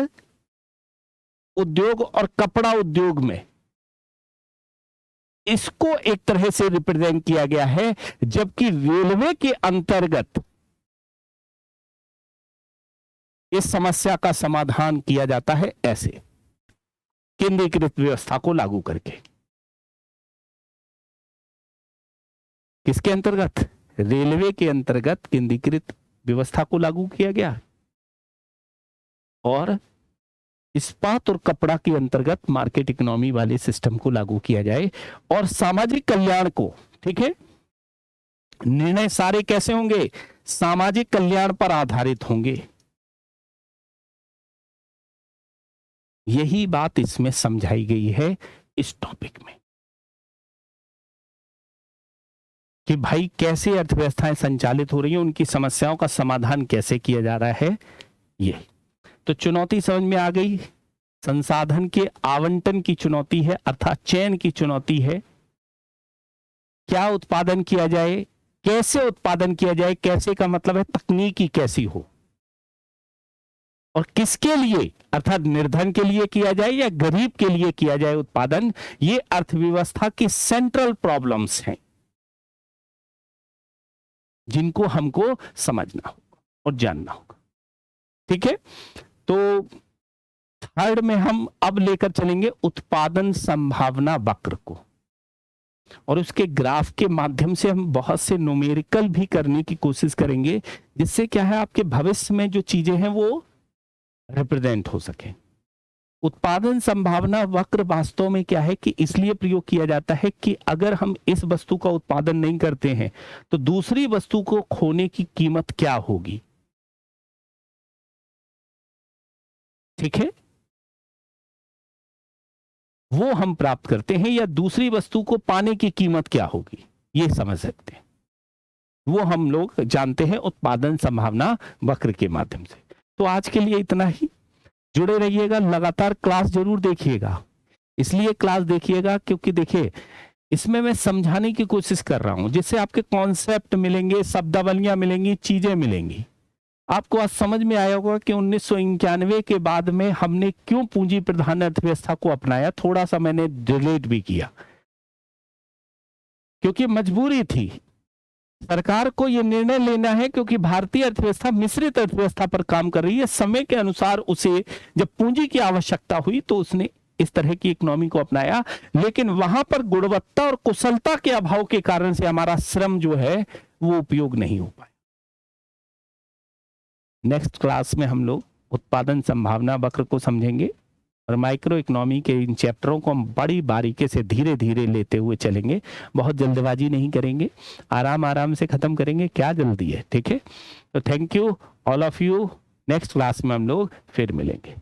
उद्योग और कपड़ा उद्योग में इसको एक तरह से रिप्रेजेंट किया गया है, जबकि रेलवे के अंतर्गत इस समस्या का समाधान किया जाता है ऐसे केंद्रीकृत व्यवस्था को लागू करके। किसके अंतर्गत, रेलवे के अंतर्गत केंद्रीकृत व्यवस्था को लागू किया गया, और इस्पात और कपड़ा के अंतर्गत मार्केट इकोनॉमी वाले सिस्टम को लागू किया जाए, और सामाजिक कल्याण को, ठीक है, निर्णय सारे कैसे होंगे, सामाजिक कल्याण पर आधारित होंगे। यही बात इसमें समझाई गई है इस टॉपिक में कि भाई कैसे अर्थव्यवस्थाएं संचालित हो रही हैं, उनकी समस्याओं का समाधान कैसे किया जा रहा है। ये तो चुनौती समझ में आ गई, संसाधन के आवंटन की चुनौती है, अर्थात चयन की चुनौती है। क्या उत्पादन किया जाए, कैसे उत्पादन किया जाए, कैसे का मतलब है तकनीकी कैसी हो, और किसके लिए, अर्थात निर्धन के लिए किया जाए या गरीब के लिए किया जाए उत्पादन, ये अर्थव्यवस्था की सेंट्रल प्रॉब्लम्स हैं जिनको हमको समझना होगा और जानना होगा। ठीक है, तो थर्ड में हम अब लेकर चलेंगे उत्पादन संभावना वक्र को, और उसके ग्राफ के माध्यम से हम बहुत से न्यूमेरिकल भी करने की कोशिश करेंगे, जिससे क्या है आपके भविष्य में जो चीजें हैं वो रिप्रेजेंट हो सके। उत्पादन संभावना वक्र वास्तव में क्या है कि इसलिए प्रयोग किया जाता है कि अगर हम इस वस्तु का उत्पादन नहीं करते हैं तो दूसरी वस्तु को खोने की कीमत क्या होगी। ठीक है, वो हम प्राप्त करते हैं, या दूसरी वस्तु को पाने की कीमत क्या होगी, ये समझ सकते हैं। वो हम लोग जानते हैं उत्पादन संभावना वक्र के माध्यम से। तो आज के लिए इतना ही। जुड़े रहिएगा, लगातार क्लास जरूर देखिएगा। इसलिए क्लास देखिएगा क्योंकि देखिए इसमें मैं समझाने की कोशिश कर रहा हूं, जिससे आपके कॉन्सेप्ट मिलेंगे, शब्दावलियां मिलेंगी, चीजें मिलेंगी। आपको आज समझ में आया होगा कि 1991 के बाद में हमने क्यों पूंजी प्रधान अर्थव्यवस्था को अपनाया। थोड़ा सा मैंने रिलेट भी किया क्योंकि मजबूरी थी, सरकार को ये निर्णय लेना है, क्योंकि भारतीय अर्थव्यवस्था मिश्रित अर्थव्यवस्था पर काम कर रही है। समय के अनुसार उसे जब पूंजी की आवश्यकता हुई तो उसने इस तरह की इकोनॉमी को अपनाया, लेकिन वहां पर गुणवत्ता और कुशलता के अभाव के कारण से हमारा श्रम जो है वो उपयोग नहीं हो पाया। नेक्स्ट क्लास में हम लोग उत्पादन संभावना वक्र को समझेंगे और माइक्रो इकोनॉमी के इन चैप्टरों को हम बड़ी बारीकी से धीरे धीरे लेते हुए चलेंगे। बहुत जल्दबाजी नहीं करेंगे, आराम आराम से खत्म करेंगे, क्या जल्दी है, ठीक है। तो thank you all of you. Next class में हम लोग फिर मिलेंगे।